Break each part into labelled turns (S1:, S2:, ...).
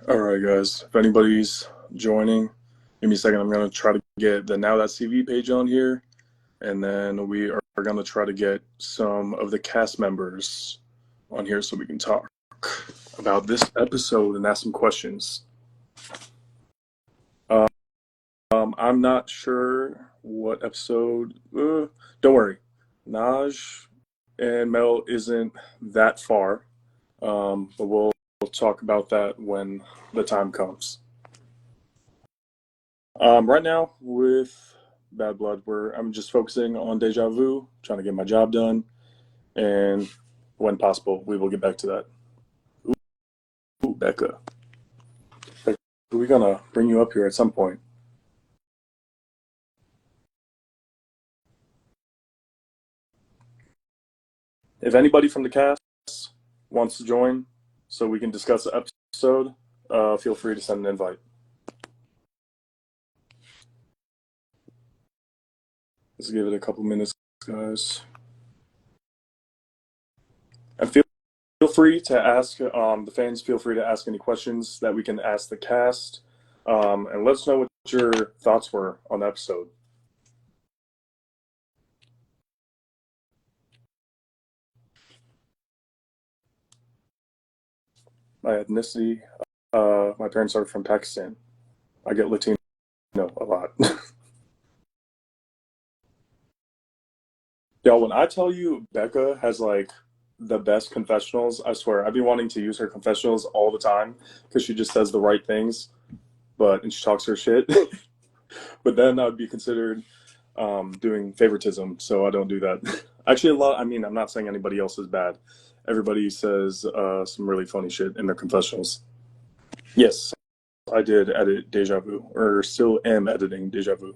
S1: All right, guys. If anybody's joining, give me a second. I'm going to try to get the Now That's TV page on here, and then we are going to try to get some of the cast members on here so we can talk about this episode and ask some questions. I'm not sure what episode. Don't worry. Naj and Mel isn't that far, but we'll talk about that when the time comes. Right now with Bad Blood, I'm just focusing on Deja Vu, trying to get my job done, and when possible, we will get back to that. Ooh, Becca. Becca, we're gonna bring you up here at some point. If anybody from the cast wants to join, so we can discuss the episode, feel free to send an invite. Let's give it a couple minutes, guys. And feel free to ask the fans. Feel free to ask any questions that we can ask the cast, and let us know what your thoughts were on the episode. My ethnicity, my parents are from Pakistan. I get Latino a lot. Yo, when I tell you Becca has like the best confessionals, I swear, I've been wanting to use her confessionals all the time because she just says the right things, and she talks her shit. But then I would be considered doing favoritism, so I don't do that. Actually, I'm not saying anybody else is bad. Everybody says some really funny shit in their confessionals. Yes, I did edit Deja Vu, or still am editing Deja Vu.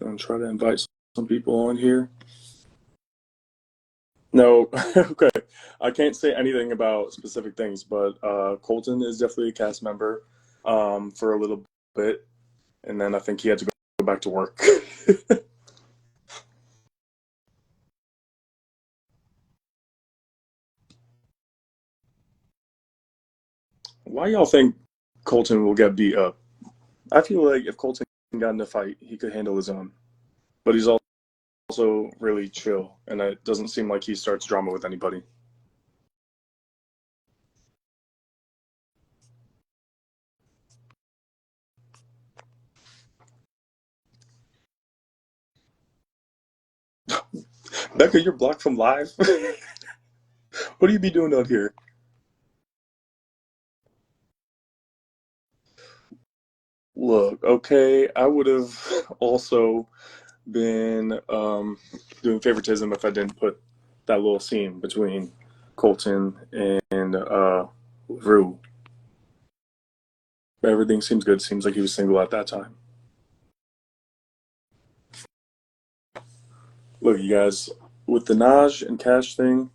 S1: I'm gonna try to invite some people on here. No, okay. I can't say anything about specific things, but Colton is definitely a cast member for a little bit, and then I think he had to go back to work. Why y'all think Colton will get beat up? I feel like if Colton got in a fight, he could handle his own. But he's also really chill, and it doesn't seem like he starts drama with anybody. Becca, you're blocked from live? What do you be doing out here? Look, okay, I would have also been doing favoritism if I didn't put that little scene between Colton and Rue. But everything seems good. Seems like he was single at that time. Look, you guys, with the Naj and Cash thing,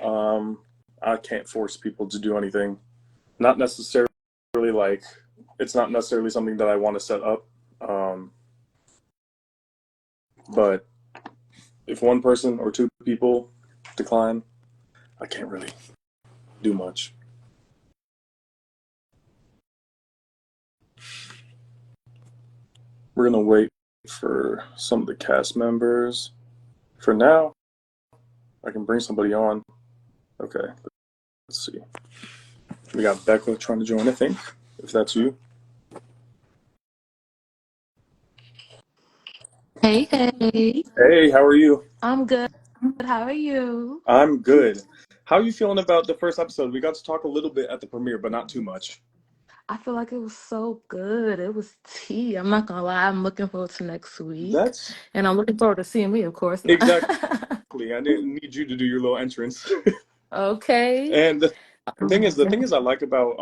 S1: um, I can't force people to do anything. Not necessarily like it's not necessarily something that I want to set up. Um, but if one person or two people decline, I can't really do much. We're gonna wait for some of the cast members. For now, I can bring somebody on. Okay, let's see. We got Becca trying to join, I think, if that's you.
S2: Hey, hey.
S1: Hey, how are you?
S2: I'm good. How are you?
S1: I'm good. How are you feeling about the first episode? We got to talk a little bit at the premiere, but not too much.
S2: I feel like it was so good. It was tea. I'm not gonna lie. I'm looking forward to next week.
S1: That's
S2: And I'm looking forward to seeing me, of course.
S1: exactly. I didn't need you to do your little entrance.
S2: Okay.
S1: And the thing
S2: Yeah.
S1: is I like about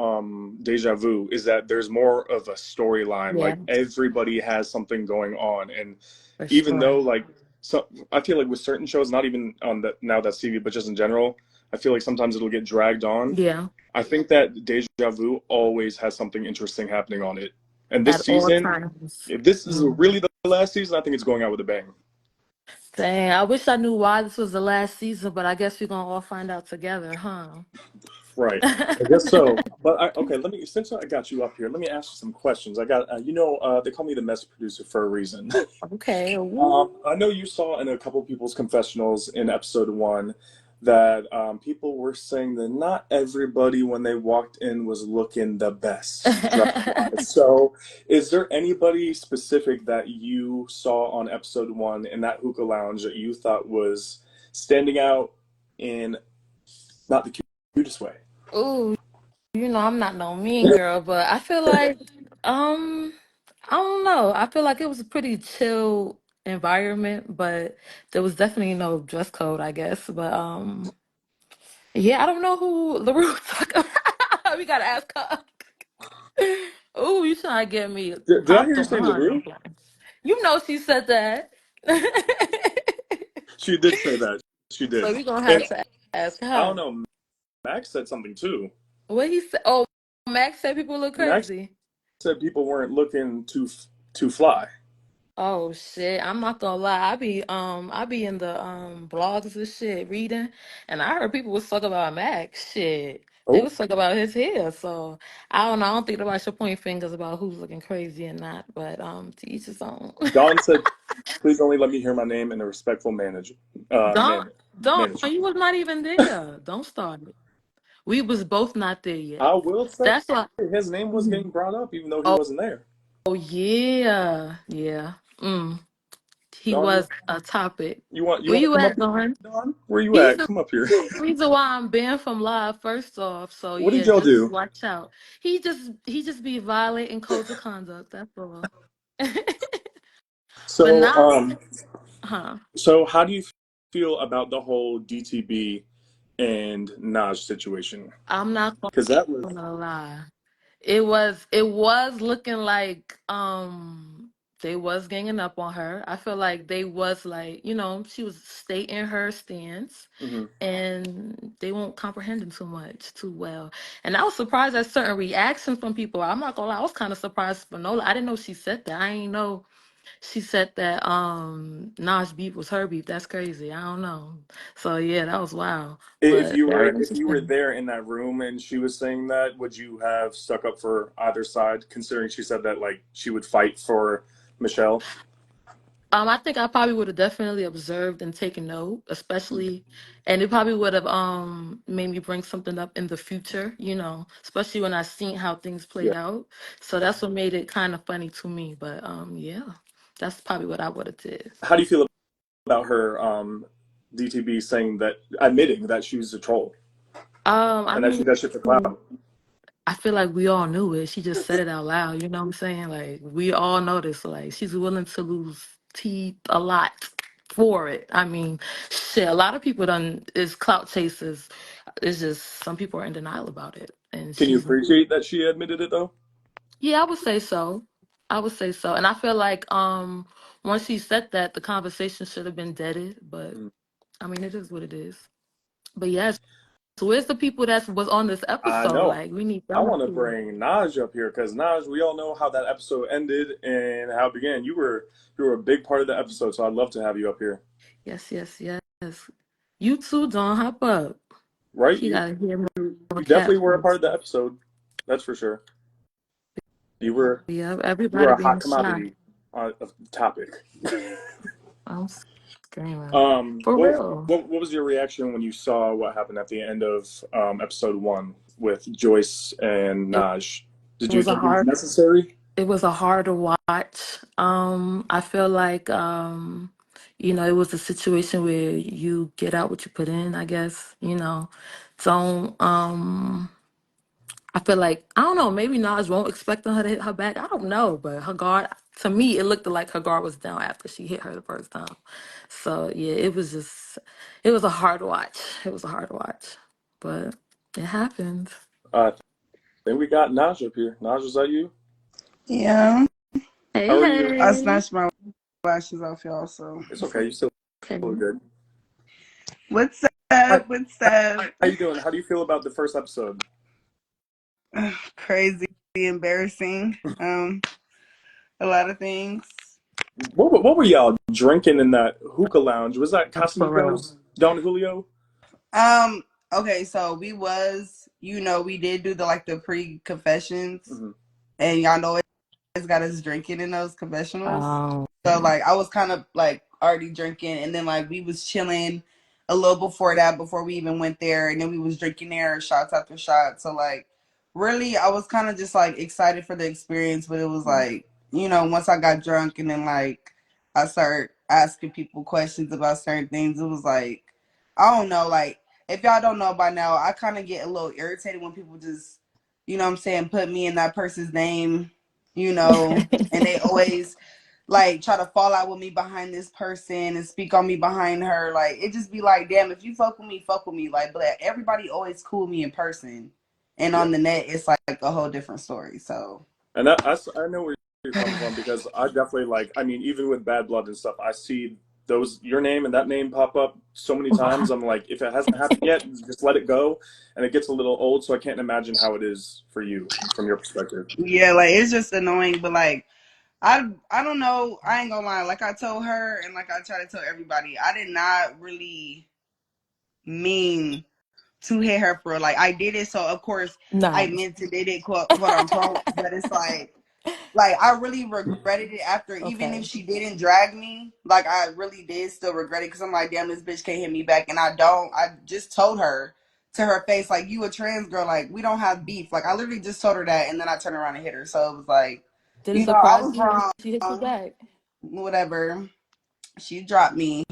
S1: Deja Vu is that there's more of a storyline.
S2: Yeah,
S1: Like everybody has something going on, and
S2: for
S1: even though
S2: sure.
S1: like so, I feel like with certain shows, not even on the Now That's TV, but just in general, I feel like sometimes it'll get dragged on.
S2: Yeah,
S1: I think that Deja Vu always has something interesting happening on it. And this
S2: at all
S1: season,
S2: times.
S1: if this is
S2: Mm.
S1: really the last season, I think it's going out with a bang.
S2: Dang, I wish I knew why this was the last season, but I guess we're gonna all find out together, huh?
S1: Right. I guess so. But okay, let me since I got you up here, let me ask you some questions. I got they call me the mess producer for a reason.
S2: Okay. Ooh.
S1: I know you saw in a couple people's confessionals in episode one that people were saying that not everybody when they walked in was looking the best dress wise. So, is there anybody specific that you saw on episode one in that hookah lounge that you thought was standing out in not the cutest way?
S2: Ooh, I'm not no mean girl, but I feel like um I don't know. I feel like it was a pretty chill environment, but there was definitely no dress code, I guess. But yeah, I don't know who LaRue talk about. We gotta ask her. Ooh, you trying to get me
S1: Did I hear
S2: popped
S1: you
S2: on,
S1: say
S2: huh? No, I'm
S1: LaRue?
S2: playing. You know she said that.
S1: She did say that. She
S2: So
S1: did.
S2: we're gonna
S1: And
S2: have to ask
S1: I don't
S2: her.
S1: know, Max said something too.
S2: What he said? Oh, Max said people look
S1: Max
S2: crazy.
S1: said people weren't looking too fly.
S2: Oh shit! I'm not gonna lie. I be in the blogs and shit reading, and I heard people was talking about Max. Shit, they
S1: Oh,
S2: was talking about his hair. So I don't know. I don't think nobody should point fingers about who's looking crazy and not. But to each his own.
S1: Don said, "Please only let me hear my name in a respectful
S2: Don't don't.
S1: management."
S2: You was not even there. Don't start it. We was both not there yet.
S1: I will say
S2: That's why.
S1: his name was
S2: Mhm.
S1: getting brought up, even though he
S2: Oh,
S1: wasn't there.
S2: oh yeah, yeah. He
S1: Don,
S2: was a topic.
S1: you
S2: Where
S1: want to
S2: you
S1: come up
S2: at,
S1: here,
S2: Don?
S1: Don? Where you
S2: He's
S1: at?
S2: the
S1: Come up here.
S2: reason why I'm banned from live. First off, so
S1: What did
S2: yeah,
S1: y'all
S2: just
S1: do?
S2: watch out. He just be violating codes of conduct. That's all. But
S1: So,
S2: not, huh?
S1: so how do you feel about the whole DTB and Naj situation?
S2: I'm not
S1: Because that was
S2: gonna lie. It was looking like they was ganging up on her. I feel like they was like, she was stating her stance
S1: mhm.
S2: and they won't comprehend too much too well. And I was surprised at certain reactions from people. I'm not gonna lie, I was kind of surprised for Nola. I didn't know she said that. I didn't know she said that Nas beef was her beef. That's crazy. I don't know. So yeah, that was wild.
S1: If
S2: But
S1: you were
S2: very
S1: if you were
S2: interesting.
S1: there in that room and she was saying that, would you have stuck up for either side? Considering she said that like she would fight for Michelle.
S2: I think I probably would have definitely observed and taken note, especially, and it probably would have made me bring something up in the future, especially when I seen how things
S1: Yeah.
S2: played out. So that's what made it kind of funny to me. But yeah, that's probably what I would have did.
S1: How do you feel about her DTB saying that admitting that she was a troll
S2: I
S1: and that she
S2: mean,
S1: does shit for clout?
S2: I feel like we all knew it. She just said it out loud. You know what I'm saying? Like we all know this. Like she's willing to lose teeth a lot for it. I mean, shit. A lot of people done is clout chasers. It's just some people are in denial about it, and
S1: Can you
S2: she's not.
S1: appreciate that she admitted it though?
S2: Yeah, I would say so. I would say so, and I feel like once she said that, the conversation should have been deaded. But
S1: Mm.
S2: I mean, it is what it is. But yes, so where's the people that was on this
S1: I
S2: episode?
S1: know.
S2: Like we need
S1: I
S2: them up
S1: want to
S2: here.
S1: bring Naj up here because Naj, we all know how that episode ended and how it began. You were a big part of the episode, so I'd love to have you up here.
S2: Yes, yes, yes. You too, Don't hop up.
S1: Right?
S2: He
S1: You
S2: gotta hear more
S1: you
S2: cat
S1: definitely were a part
S2: voice.
S1: of the episode. That's for sure. You were
S2: Yeah,
S1: you were
S2: everybody
S1: a hot
S2: being shy.
S1: commodity of the topic.
S2: I'm screaming. For
S1: what,
S2: real.
S1: what was your reaction when you saw what happened at the end of episode one with Joyce and
S2: It
S1: Naj? Did you
S2: was a
S1: think it was
S2: hard
S1: necessary?
S2: it was a hard to watch. I feel like it was a situation where you get out what you put in, I guess. Don't I feel like I don't know. Maybe Nas won't expecting her to hit her back. I don't know, but her guard to me it looked like her guard was down after she hit her the first time. So yeah, it was a hard watch. It was a hard watch, but it happened.
S1: I think we got Naj up here. Naj, was that you?
S3: Yeah,
S1: How
S2: Hey,
S1: are you?
S3: I
S2: hey.
S3: snatched my lashes off, y'all. So
S1: It's okay. You still
S2: Okay.
S1: look good.
S3: what's up?
S1: Hi,
S3: What's up?
S1: how you doing? How do you feel about the first episode?
S3: Crazy, embarrassing. A lot of things.
S1: What were y'all drinking in that hookah lounge? Was that
S2: For real.
S1: Casamigos, Don Julio?
S3: Um, okay, so we did do the pre-confessions,
S1: Hmm.
S3: and y'all know it's got us drinking in those confessionals.
S2: Um,
S3: So like I was kind of like already drinking, and then like we was chilling a little before that, before we even went there, and then we was drinking there shots after shot. So like really I was kind of just like excited for the experience, but it was like, once I got drunk and then like I started asking people questions about certain things, it was like, I don't know, like if y'all don't know by now, I kind of get a little irritated when people just, what I'm saying, put me in that person's name, and they always like try to fall out with me behind this person and speak on me behind her. Like it just be like, damn, if you fuck with me, fuck with me. Like, but everybody always cool me in person, and
S1: Yeah,
S3: on the net, it's like a whole different story. So,
S1: and I know where you're coming from because I definitely like. I mean, even with Bad Blood and stuff, I see those your name and that name pop up so many times. I'm like, if it hasn't happened yet, just let it go. And it gets a little old, so I can't imagine how it is for you from your perspective.
S3: yeah, like it's just annoying, but like I don't know. I ain't gonna lie. Like I told her, and like I try to tell everybody, I did not really mean to hit her for like I did it. So of course I
S2: nah.
S3: meant to did it, quote unquote. But it's like I really regretted it after, even if
S2: Okay.
S3: she didn't drag me, like I really did still regret it because I'm like, damn, this bitch can't hit me back, and I just told her to her face, like, you a trans girl, like we don't have beef. Like I literally just told her that, and then I turned around and hit her. So it was like,
S2: Did it
S3: I
S2: surprise
S3: was
S2: you when she hit you
S3: wrong.
S2: back?
S3: Whatever. She dropped me.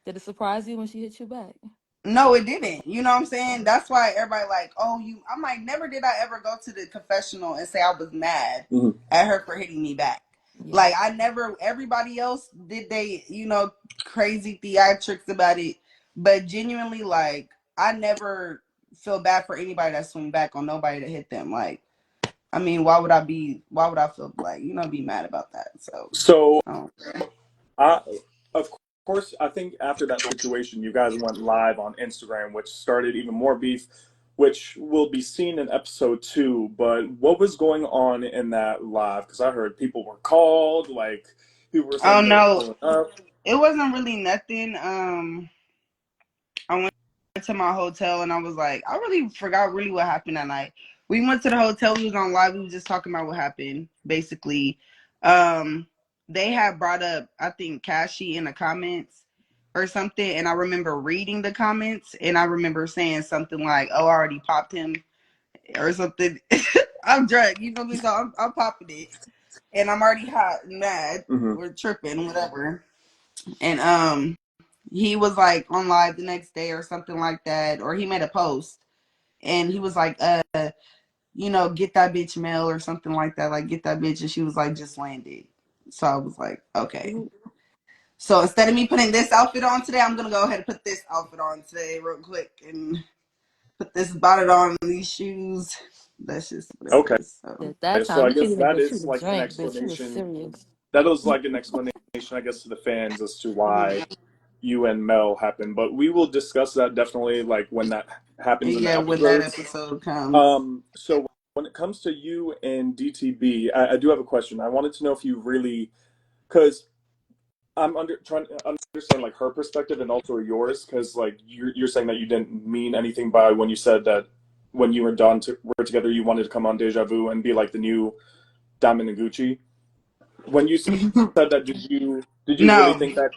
S2: Did it surprise you when she hit you back?
S3: No, it didn't. You know what I'm saying? That's why everybody like, oh, you. I'm like, never did I ever go to the confessional and say I was mad
S1: Hmm.
S3: at her for hitting me back.
S2: Yeah.
S3: Like I never. Everybody else did they, crazy theatrics about it, but genuinely, like I never feel bad for anybody that swing back on nobody that hit them. Like, I mean, why would I be? Why would I feel like be mad about that? So,
S1: So
S3: I don't care.
S1: I, of course, I think after that situation, you guys went live on Instagram, which started even more beef, which will be seen in episode 2. But what was going on in that live? Because I heard people were called, like people were
S3: Oh
S1: saying they were
S3: no,
S1: pulling up.
S3: it wasn't really nothing. I went to my hotel and I was like, I really forgot really what happened that night. We went to the hotel, we was on live, we was just talking about what happened, basically. Um, they had brought up, I think, Kashi in the comments or something, and I remember reading the comments and I remember saying something like, oh, I already popped him or something. I'm drunk, you know me, so I'm popping it. And I'm already hot and mad.
S1: Hmm.
S3: We're tripping, whatever. And he was like on live the next day or something like that, or he made a post and he was like, get that bitch mail or something like that, like get that bitch, and she was like, just landed. So I was like, okay.
S2: Ooh.
S3: So instead of me putting this outfit on today, I'm gonna go ahead and put this outfit on today real quick and put this bonnet on, these shoes. That's just what it
S1: Okay,
S3: is. So
S2: At that
S1: so
S2: time,
S1: I
S2: you couldn't
S1: guess
S2: even
S1: that
S2: get you
S1: is
S2: to
S1: like an
S2: drink, bitch. You was
S1: explanation.
S2: serious.
S1: That is like an explanation, I guess, to the fans as to why you and Mel happened. But we will discuss that definitely, like when that happens in the
S3: yeah, when that
S1: episodes.
S3: episode comes.
S1: So when it comes to you and DTB, I do have a question. I wanted to know if you really, because I'm trying to understand like her perspective and also yours, because like you're saying that you didn't mean anything by when you said that when you were done to were together, you wanted to come on Deja Vu and be like the new Diamond and Gucci. When you said that, did you really
S3: No.
S1: think that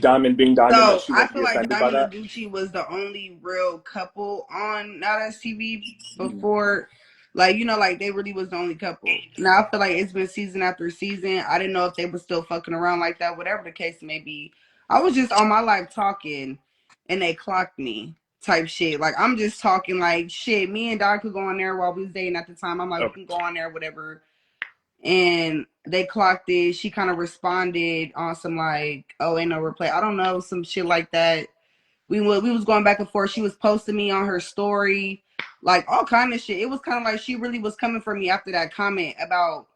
S1: Diamond being Diamond that
S3: So
S1: she
S3: I
S1: won't be
S3: feel like
S1: offended by
S3: Diamond and
S1: that?
S3: Gucci was the only real couple on Now That's TV
S1: Mhm.
S3: before, like like they really was the only couple. Now I feel like it's been season after season. I didn't know if they were still fucking around like that, whatever the case may be. I was just on my life talking, and they clocked me type shit. Like I'm just talking like shit. Me and Doc could go on there while we was dating at the time. I'm like, we
S1: Okay.
S3: can go on there, whatever, and they clocked it. She kind of responded on some like, "Oh, ain't no replay." I don't know, some shit like that. We was going back and forth. She was posting me on her story, like all kind of shit. It was kind of like she really was coming for me after that comment about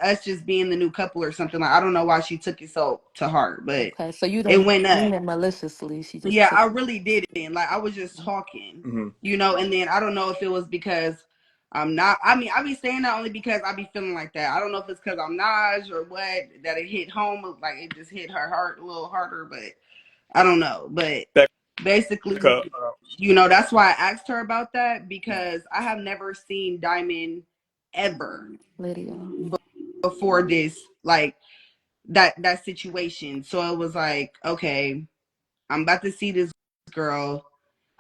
S3: us just being the new couple or something. Like, I don't know why she took it so to heart, but
S2: Okay, so you
S3: it
S2: didn't
S3: went up.
S2: mean it maliciously. She just
S3: Yeah,
S2: took
S3: I
S2: it.
S3: really didn't. Like, I was just talking,
S1: Mm-hmm.
S3: and then I don't know if it was because I'm not. I mean, I be saying that only because I be feeling like that. I don't know if it's because I'm Naj or what, that it hit home, like it just hit her heart a little harder, but I don't know. But basically,
S1: Becca,
S3: that's why I asked her about that, because I have never seen Diamond ever
S2: Lydia.
S3: before this, like that situation. So it was like, okay, I'm about to see this girl.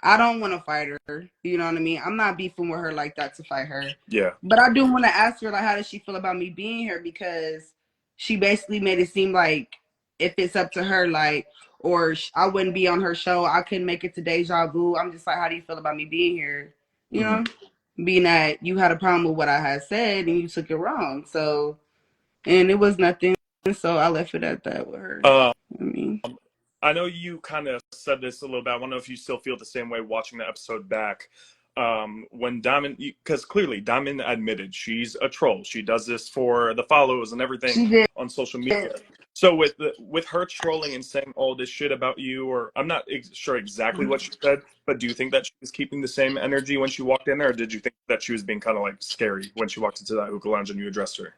S3: I don't want to fight her. You know what I mean? I'm not beefing with her like that to fight her.
S1: yeah.
S3: But I do want to ask her, like, how does she feel about me being here? Because she basically made it seem like if it's up to her, like, or I wouldn't be on her show, I couldn't make it to Deja Vu. I'm just like, how do you feel about me being here? You
S1: Mm-hmm.
S3: know, being that you had a problem with what I had said and you took it wrong. So, and it was nothing. So I left it at that with her.
S1: Um,
S3: I mean,
S1: I know you kind of said this a little bit. I don't know if you still feel the same way watching the episode back. When Diamond, because clearly Diamond admitted she's a troll. She does this for the follows and everything
S3: she did.
S1: on social media. So with her trolling and saying all this shit about you, or I'm not sure exactly what she said, but do you think that she was keeping the same energy when she walked in, or did you think that she was being kind of like scary when she walked into that hookah lounge and you addressed her?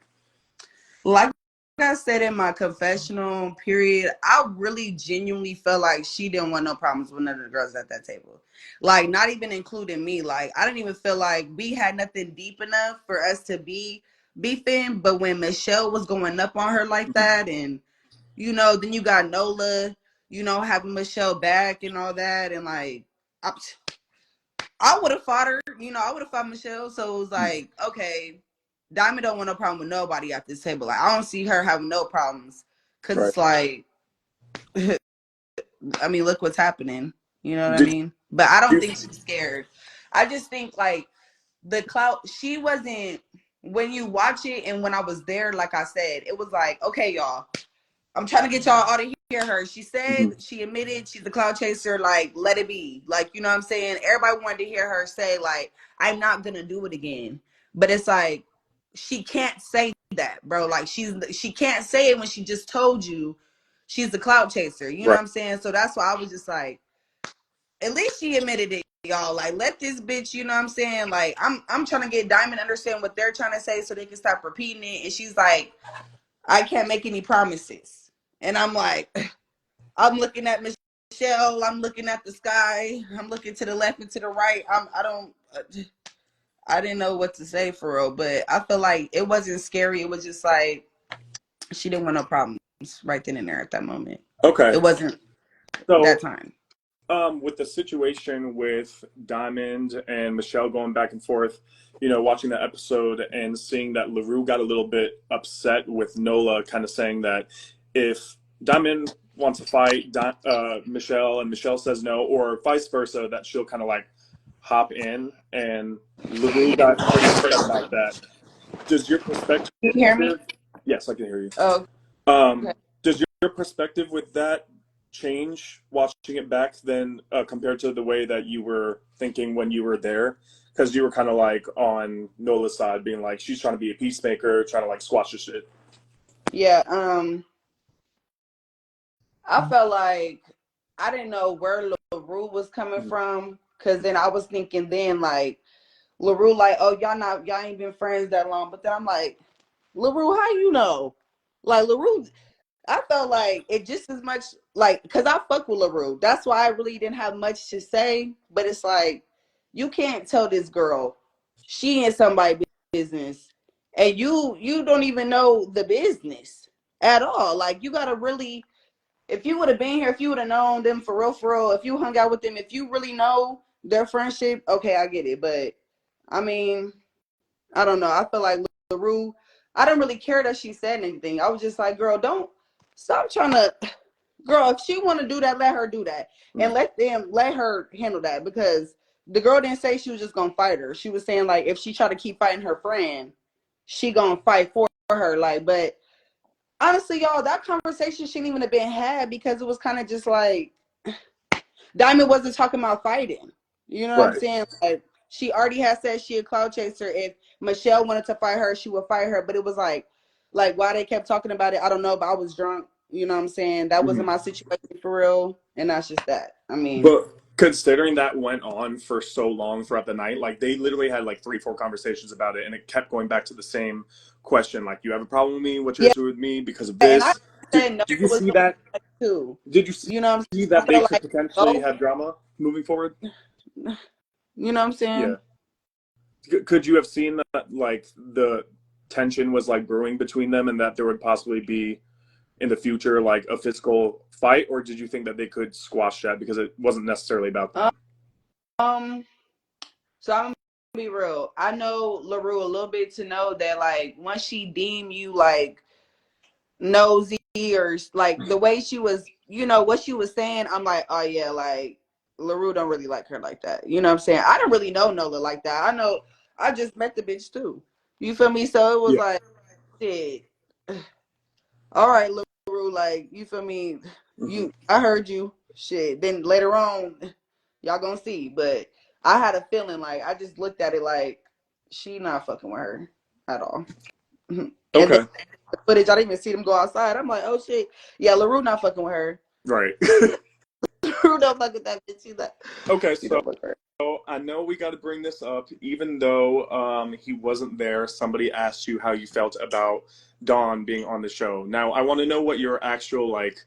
S3: Like I said in my confessional period, I really genuinely felt like she didn't want no problems with none of the girls at that table. Like, not even including me. Like, I didn't even feel like we had nothing deep enough for us to be beefing. But when Michelle was going up on her like that, and then you got Nola, having Michelle back and all that, and like I would have fought her, I would have fought Michelle. So it was like, okay, Diamond don't want no problem with nobody at this table. Like, I don't see her having no problems. Cause
S1: Right.
S3: it's like, I mean, look what's happening. You know what I
S1: Did
S3: mean? But I don't
S1: you?
S3: think she's scared. I just think like the clout, she wasn't, when you watch it and when I was there, like I said, it was like, okay, y'all, I'm trying to get y'all all to hear her. She
S1: Mhm.
S3: said, she admitted she's a cloud chaser. Like, let it be. Like, you know what I'm saying? Everybody wanted to hear her say, like, I'm not gonna do it again. But it's like, she can't say that, bro. Like, she can't say it when she just told you she's a cloud chaser. You know
S1: Right.
S3: what I'm saying? So that's why I was just like, at least she admitted it, y'all. Like, let this bitch, you know what I'm saying? Like, I'm trying to get Diamond to understand what they're trying to say so they can stop repeating it. And she's like, I can't make any promises. And I'm like, I'm looking at Michelle. I'm looking at the sky. I'm looking to the left and to the right. I didn't know what to say for real, but I feel like it wasn't scary. It was just like she didn't want no problems right then and there at that moment.
S1: Okay.
S3: It wasn't
S1: So
S3: that time.
S1: with the situation with Diamond and Michelle going back and forth, watching that episode and seeing that LaRue got a little bit upset with Nola kind of saying that if Diamond wants to fight Michelle and Michelle says no, or vice versa, that she'll kind of like hop in, and LaRue got pretty upset about that. Does your perspective,
S3: Can you hear me?
S1: yes, I can hear you.
S3: Oh, okay.
S1: Um, does your perspective with that change watching it back then compared to the way that you were thinking when you were there? Because you were kind of like on Nola's side, being like she's trying to be a peacemaker, trying to like squash the shit.
S3: Yeah. I felt like I didn't know where LaRue was coming
S1: Mhm.
S3: from, because then I was thinking then like LaRue, like, oh, y'all ain't been friends that long. But then I'm like, LaRue, how you know? Like, LaRue, I felt like it just as much, like, because I fuck with LaRue. That's why I really didn't have much to say. But it's like, you can't tell this girl she in somebody's business, and you don't even know the business at all. Like, you gotta really, if you would have been here, if you would have known them for real, if you hung out with them, if you really know their friendship, okay, I get it. But I mean, I don't know. I feel like LaRue, I didn't really care that she said anything. I was just like, girl, don't stop trying to, girl, if she want to do that, let her do that. And let her handle that, because the girl didn't say she was just going to fight her. She was saying, like, if she try to keep fighting her friend, she going to fight for her. Like, but honestly, y'all, that conversation shouldn't even have been had, because it was kind of just like, Diamond wasn't talking about fighting. You know what I'm
S1: Right.
S3: saying? Like, she already had said she a cloud chaser. If Michelle wanted to fight her, she would fight her. But it was like, Like why they kept talking about it, I don't know, but I was drunk. You know what I'm saying? That wasn't
S1: Mhm.
S3: my situation for real, and that's just that. I mean,
S1: But considering that went on for so long throughout the night, like they literally had like three, four conversations about it, and it kept going back to the same question: like, you have a problem with me? What's your
S3: yeah,
S1: issue with me because of
S3: and I
S1: this? Did
S3: said no,
S1: Did you
S3: it was
S1: see
S3: no
S1: that?
S3: too.
S1: Did you
S3: You know what I'm saying?
S1: see
S3: I
S1: that they
S3: feel
S1: could
S3: like
S1: potentially
S3: both.
S1: have drama moving forward?
S3: You know what I'm
S1: Yeah.
S3: saying?
S1: Could you have seen that like the tension was like brewing between them, and that there would possibly be in the future like a physical fight, or did you think that they could squash that because it wasn't necessarily about them?
S3: Um, so I'm gonna be real. I know LaRue a little bit to know that like once she deem you like nosy or like the way she was, what she was saying, I'm like, oh yeah, like LaRue don't really like her like that. You know what I'm saying? I don't really know Nola like that. I know I just met the bitch too. You feel me? So it was
S1: Yeah.
S3: like, shit. All right, LaRue, like, you feel me?
S1: Hmm.
S3: I heard you. Shit. Then later on, y'all gonna see. But I had a feeling like I just looked at it like she not fucking with her at all. And then
S1: Okay.
S3: the footage, I didn't even see them go outside. I'm like, oh shit. Yeah, LaRue not fucking with her.
S1: Right.
S3: LaRue don't fuck with that bitch.
S1: Okay.
S3: She
S1: So
S3: don't fuck with her.
S1: I know we got to bring this up, even though he wasn't there. Somebody asked you how you felt about Dawn being on the show. Now, I want to know what your actual like,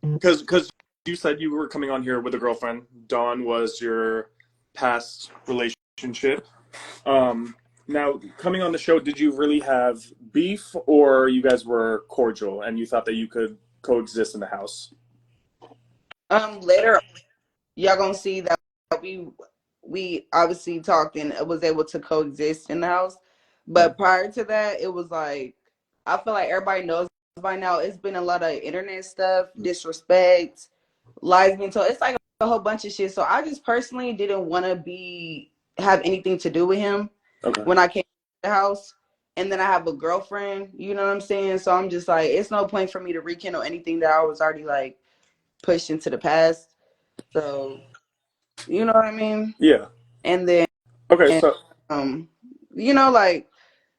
S1: because you said you were coming on here with a girlfriend. Dawn was your past relationship. Now, coming on the show, did you really have beef, or you guys were cordial and you thought that you could coexist in the house?
S3: Later y'all gonna see that we obviously talked and was able to coexist in the house. But prior to that, it was like I feel like everybody knows by now. It's been a lot of internet stuff, disrespect, lies being told. It's like a whole bunch of shit. So I just personally didn't want to be have anything to do with him
S1: Okay.
S3: when I came to the house. And then I have a girlfriend, you know what I'm saying? So I'm just like, it's no point for me to rekindle anything that I was already like pushed into the past. So you know what I mean?
S1: Yeah.
S3: And then,
S1: Okay. So
S3: um, like,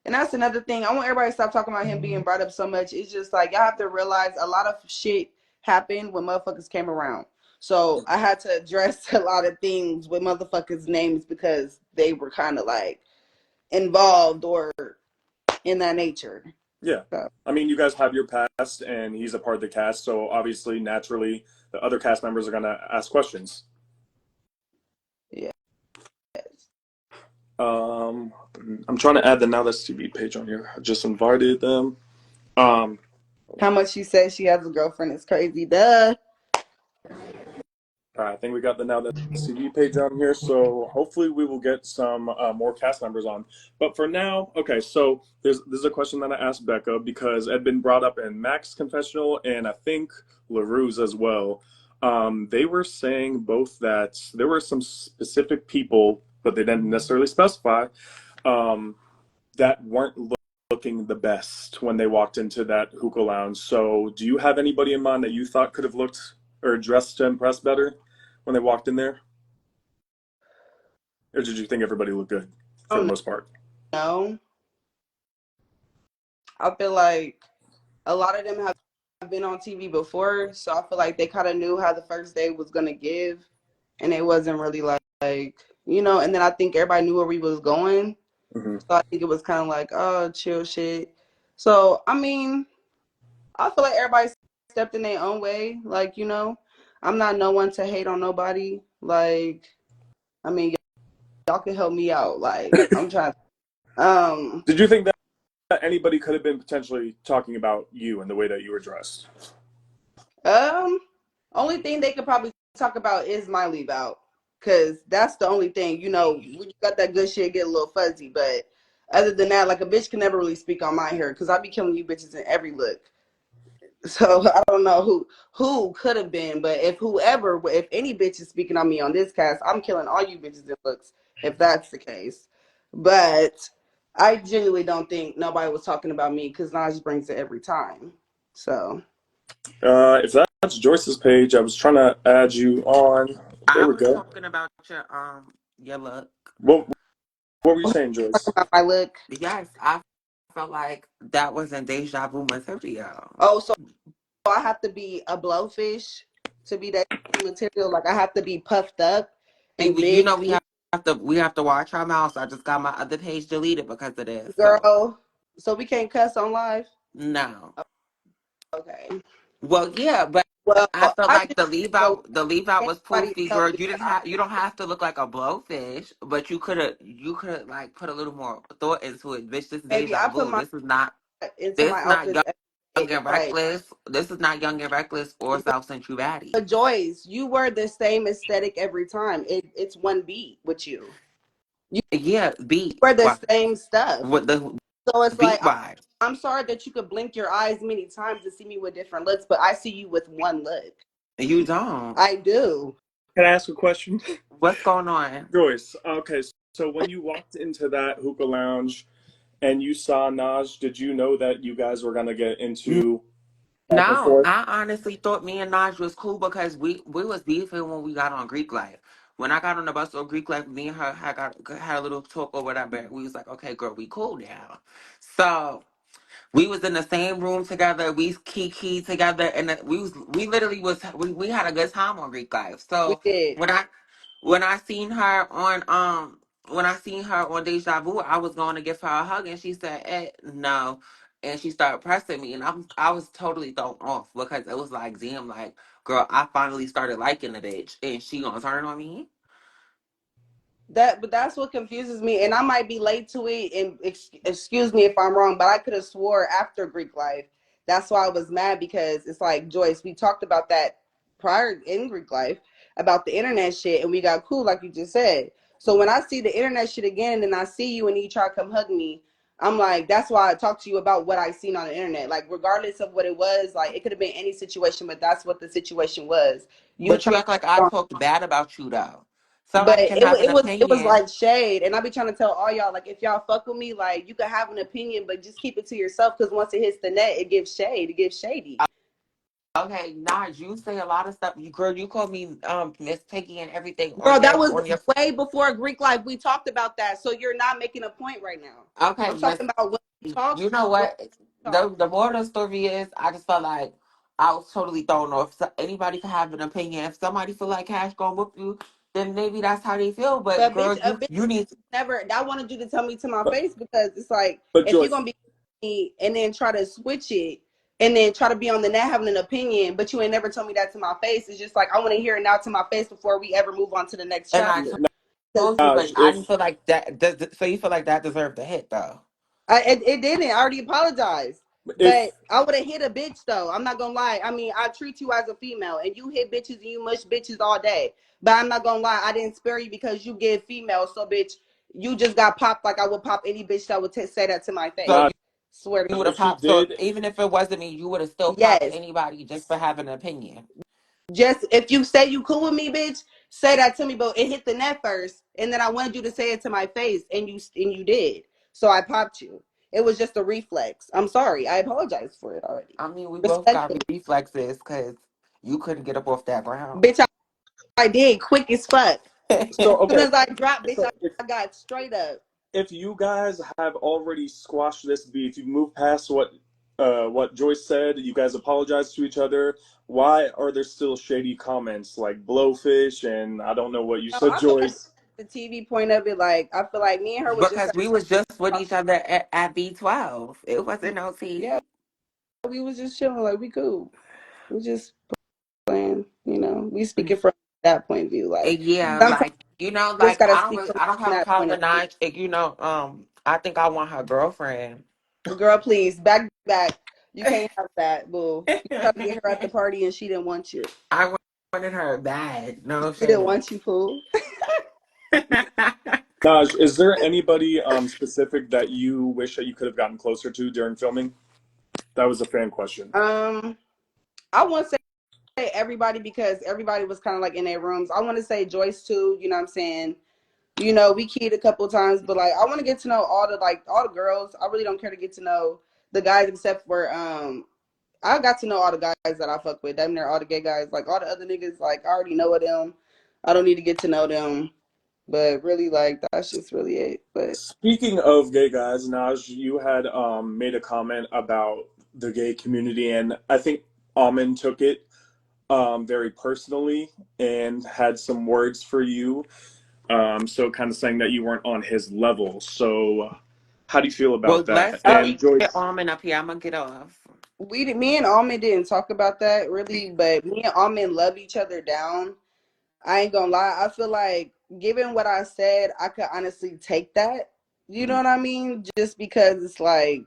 S3: and that's another thing. I want everybody to stop talking about him being brought up so much. It's just like y'all have to realize a lot of shit happened when motherfuckers came around. So I had to address a lot of things with motherfuckers' names because they were kind of like involved or in that nature.
S1: yeah.
S3: So,
S1: I mean, you guys have your past, and he's a part of the cast, so obviously, naturally, the other cast members are gonna ask questions.
S3: yeah.
S1: Um, I'm trying to add the Now That's TV page on here. I just invited them. Um,
S3: How much she says she has a girlfriend is crazy. Duh.
S1: I think we got the Now That's TV page on here, so hopefully we will get some more cast members on. But for now, okay, so there's a question that I asked Becca because it had been brought up in Mac's confessional and I think LaRue's as well. They were saying both that there were some specific people, but they didn't necessarily specify, um, that weren't looking the best when they walked into that hookah lounge. So, do you have anybody in mind that you thought could have looked or dressed to impress better when they walked in there, or did you think everybody looked good
S3: I
S1: for the
S3: don't
S1: most part?
S3: know. I feel like a lot of them have been on TV before, so I feel like they kind of knew how the first day was gonna give, and it wasn't really like. And then I think everybody knew where we was going,
S1: Hmm.
S3: so I think it was kind of like, oh, chill shit. So I mean, I feel like everybody stepped in their own way. Like I'm not no one to hate on nobody. Like I mean, y'all can help me out. Like I'm trying.
S1: Did you think that anybody could have been potentially talking about you and the way that you were dressed?
S3: Um, Only thing they could probably talk about is my leave out, cause that's the only thing. When you got that good shit, get a little fuzzy. But other than that, like a bitch can never really speak on my hair, cause I be killing you bitches in every look. So I don't know who could have been, but if any bitch is speaking on me on this cast, I'm killing all you bitches in looks. If that's the case, but I genuinely don't think nobody was talking about me, cause Naj brings it every time. So.
S1: If that's Joyce's page, I was trying to add you on. There
S4: I
S1: we
S4: was
S1: go.
S4: talking about your look.
S1: What were you saying, Joyce?
S3: About my look.
S4: Yes, I felt like that wasn't deja vu material.
S3: Oh, so I have to be a blowfish to be that material. Like I have to be puffed up
S4: And
S3: and
S4: you
S3: big,
S4: know we have to watch our mouths. I just got my other page deleted because of this. So
S3: girl. So we can't cuss on live.
S4: no.
S3: Okay.
S4: Well, yeah, but
S3: Well,
S4: I felt
S3: I
S4: like
S3: just feel
S4: the leave out was
S3: anybody
S4: poofy,
S3: tell
S4: girl.
S3: me that
S4: You don't have to look like a blowfish, but you could like put a little more thought into it. Bitch, this is
S3: maybe
S4: deja
S3: I put
S4: vu.
S3: my into
S4: This
S3: my
S4: not
S3: outfits
S4: young,
S3: every day.
S4: and
S3: It's like,
S4: reckless. This is not young and reckless or South Central Batty.
S3: but Joyce, you wear the same aesthetic every time. It's one beat with you. You
S4: Yeah, beat
S3: wear the
S4: what
S3: same stuff.
S4: with the
S3: So it's like
S4: beat wise.
S3: I'm sorry that you could blink your eyes many times to see me with different looks, but I see you with one look.
S4: You don't.
S3: I do.
S1: Can I ask a question?
S4: What's going on?
S1: Joyce, okay, so when you walked into that hookah lounge and you saw Naj, did you know that you guys were gonna get into back and
S4: No,
S1: forth?
S4: I honestly thought me and Naj was cool because we was beefing when we got on Greek Life. When I got on the bus on Greek Life, me and her had a little talk or whatever. We was like, okay, girl, we cool now. So we was in the same room together. We kiki together, and we literally we had a good time on Greek Life.
S3: We
S4: So
S3: did.
S4: when I when I seen her on when I seen her on Deja Vu, I was going to give her a hug, and she said, no," and she started pressing me, and I was totally thrown off because it was like, damn, like, girl, I finally started liking the bitch, and she gonna turn on me.
S3: But that's what confuses me, and I might be late to it. And excuse me if I'm wrong, but I could have swore after Greek life. That's why I was mad because it's like Joyce. We talked about that prior in Greek life about the internet shit, and we got cool, like you just said. So when I see the internet shit again, and then I see you and you try to come hug me, I'm like, that's why I talked to you about what I seen on the internet. Like regardless of what it was, like it could have been any situation, but that's what the situation was. You
S4: But
S3: try.
S4: you act like I talked bad about you though.
S3: But
S4: Somebody can have an
S3: it was
S4: opinion.
S3: like shade, and I be trying to tell all y'all like if y'all fuck with me, like you can have an opinion, but just keep it to yourself because once it hits the net, it gives shade, it gives shady.
S4: Okay, Naj, you say a lot of stuff. Girl, you called me Miss Piggy and everything
S3: Girl,
S4: on
S3: that
S4: your
S3: was
S4: on your.
S3: way before Greek life. We talked about that, so you're not making a point right now.
S4: Okay,
S3: I'm
S4: Miss.
S3: talking about when we talked.
S4: You know
S3: When
S4: what?
S3: we
S4: The
S3: talked.
S4: the moral of the story is, I just felt like I was totally thrown off. So anybody can have an opinion. If somebody feel like Cash gonna whoop you, then maybe that's how they feel. But
S3: But
S4: girl,
S3: a
S4: you
S3: bitch
S4: you need.
S3: never. I wanted you to tell me to my
S1: But
S3: face because it's like
S1: but
S3: if you're
S1: Joyce,
S3: gonna be me and then try to switch it and then try to be on the net having an opinion, but you ain't never told me that to my face. It's just like I want to hear it now to my face before we ever move on to the next
S4: And I
S3: chapter. Because
S4: told you, but
S1: Naj,
S4: I didn't feel like that. So you feel like that deserved a hit, though?
S3: it didn't. I already apologized.
S1: if
S3: But I would have hit a bitch though. I'm not gonna lie. I mean, I treat you as a female, and you hit bitches and you mush bitches all day. But I'm not gonna lie. I didn't spare you because you give females. So, bitch, you just got popped like I would pop any bitch that would say that to my
S4: So
S3: face.
S1: Naj,
S3: Swear to
S4: you
S3: God.
S4: would have
S1: if you
S4: popped. So
S1: did,
S4: even if it wasn't me, you would have still popped
S3: Yes.
S4: anybody just for having an opinion.
S3: Just if you say you cool with me, bitch, say that to me. But it hit the net first, and then I wanted you to say it to my face, and you did. So I popped you. It was just a reflex. I'm sorry. I apologize for it already.
S4: I mean, we both got
S3: Respectfully,
S4: reflexes because you couldn't get up off that ground.
S3: bitch. I did quick as fuck.
S1: so
S3: As soon
S1: okay,
S3: as I dropped, bitch,
S1: so
S3: I got straight up.
S1: if you guys have already squashed this beef, you've moved past what Joyce said, you guys apologize to each other. Why are there still shady comments like blowfish and I don't know what you
S3: No,
S1: said,
S3: I feel like
S1: Joyce?
S3: the TV point of it, like I feel like me and her was just
S4: Because we was just with each other at B12. It wasn't no
S3: yeah,
S4: tea.
S3: we was just chilling, like we cool. We just playing, we speaking from that point of view. Like
S4: Yeah,
S3: sometimes
S4: like
S3: you just
S4: like
S3: gotta speak from
S4: I don't have a
S3: that point
S4: problem
S3: of
S4: with
S3: view.
S4: Nige. I think I want her girlfriend.
S3: Girl, please, back. You can't have that, boo. You tried to get her at the
S4: I
S3: party and she didn't want you.
S4: wanted her bad. No
S3: She didn't
S4: shade.
S3: want you, fool.
S1: Naj, is there anybody specific that you wish that you could have gotten closer to during filming? That was a fan question.
S3: Um, I won't say everybody because everybody was kind of like in their rooms. I want to say Joyce too. You know what I'm saying? We keyed a couple of times, but like I want to get to know all the girls. I really don't care to get to know the guys except for I got to know all the guys that I fuck with. Damn near all the gay guys. Like all the other niggas, like I already know of them. I don't need to get to know them. But really, like, that's just really it. But
S1: Speaking of gay guys, Naj, you had made a comment about the gay community, and I think Almond took it very personally and had some words for you. So kind of saying that you weren't on his level. So how do you feel
S4: Well,
S1: about that?
S4: let's
S1: And
S4: get
S1: Joyce,
S4: Almond up here. I'm gonna get off.
S3: me and Almond didn't talk about that really, but me and Almond love each other down. I ain't gonna lie. I feel like, given what I said, I could honestly take that. You know
S1: mhm,
S3: what I mean? Just because it's like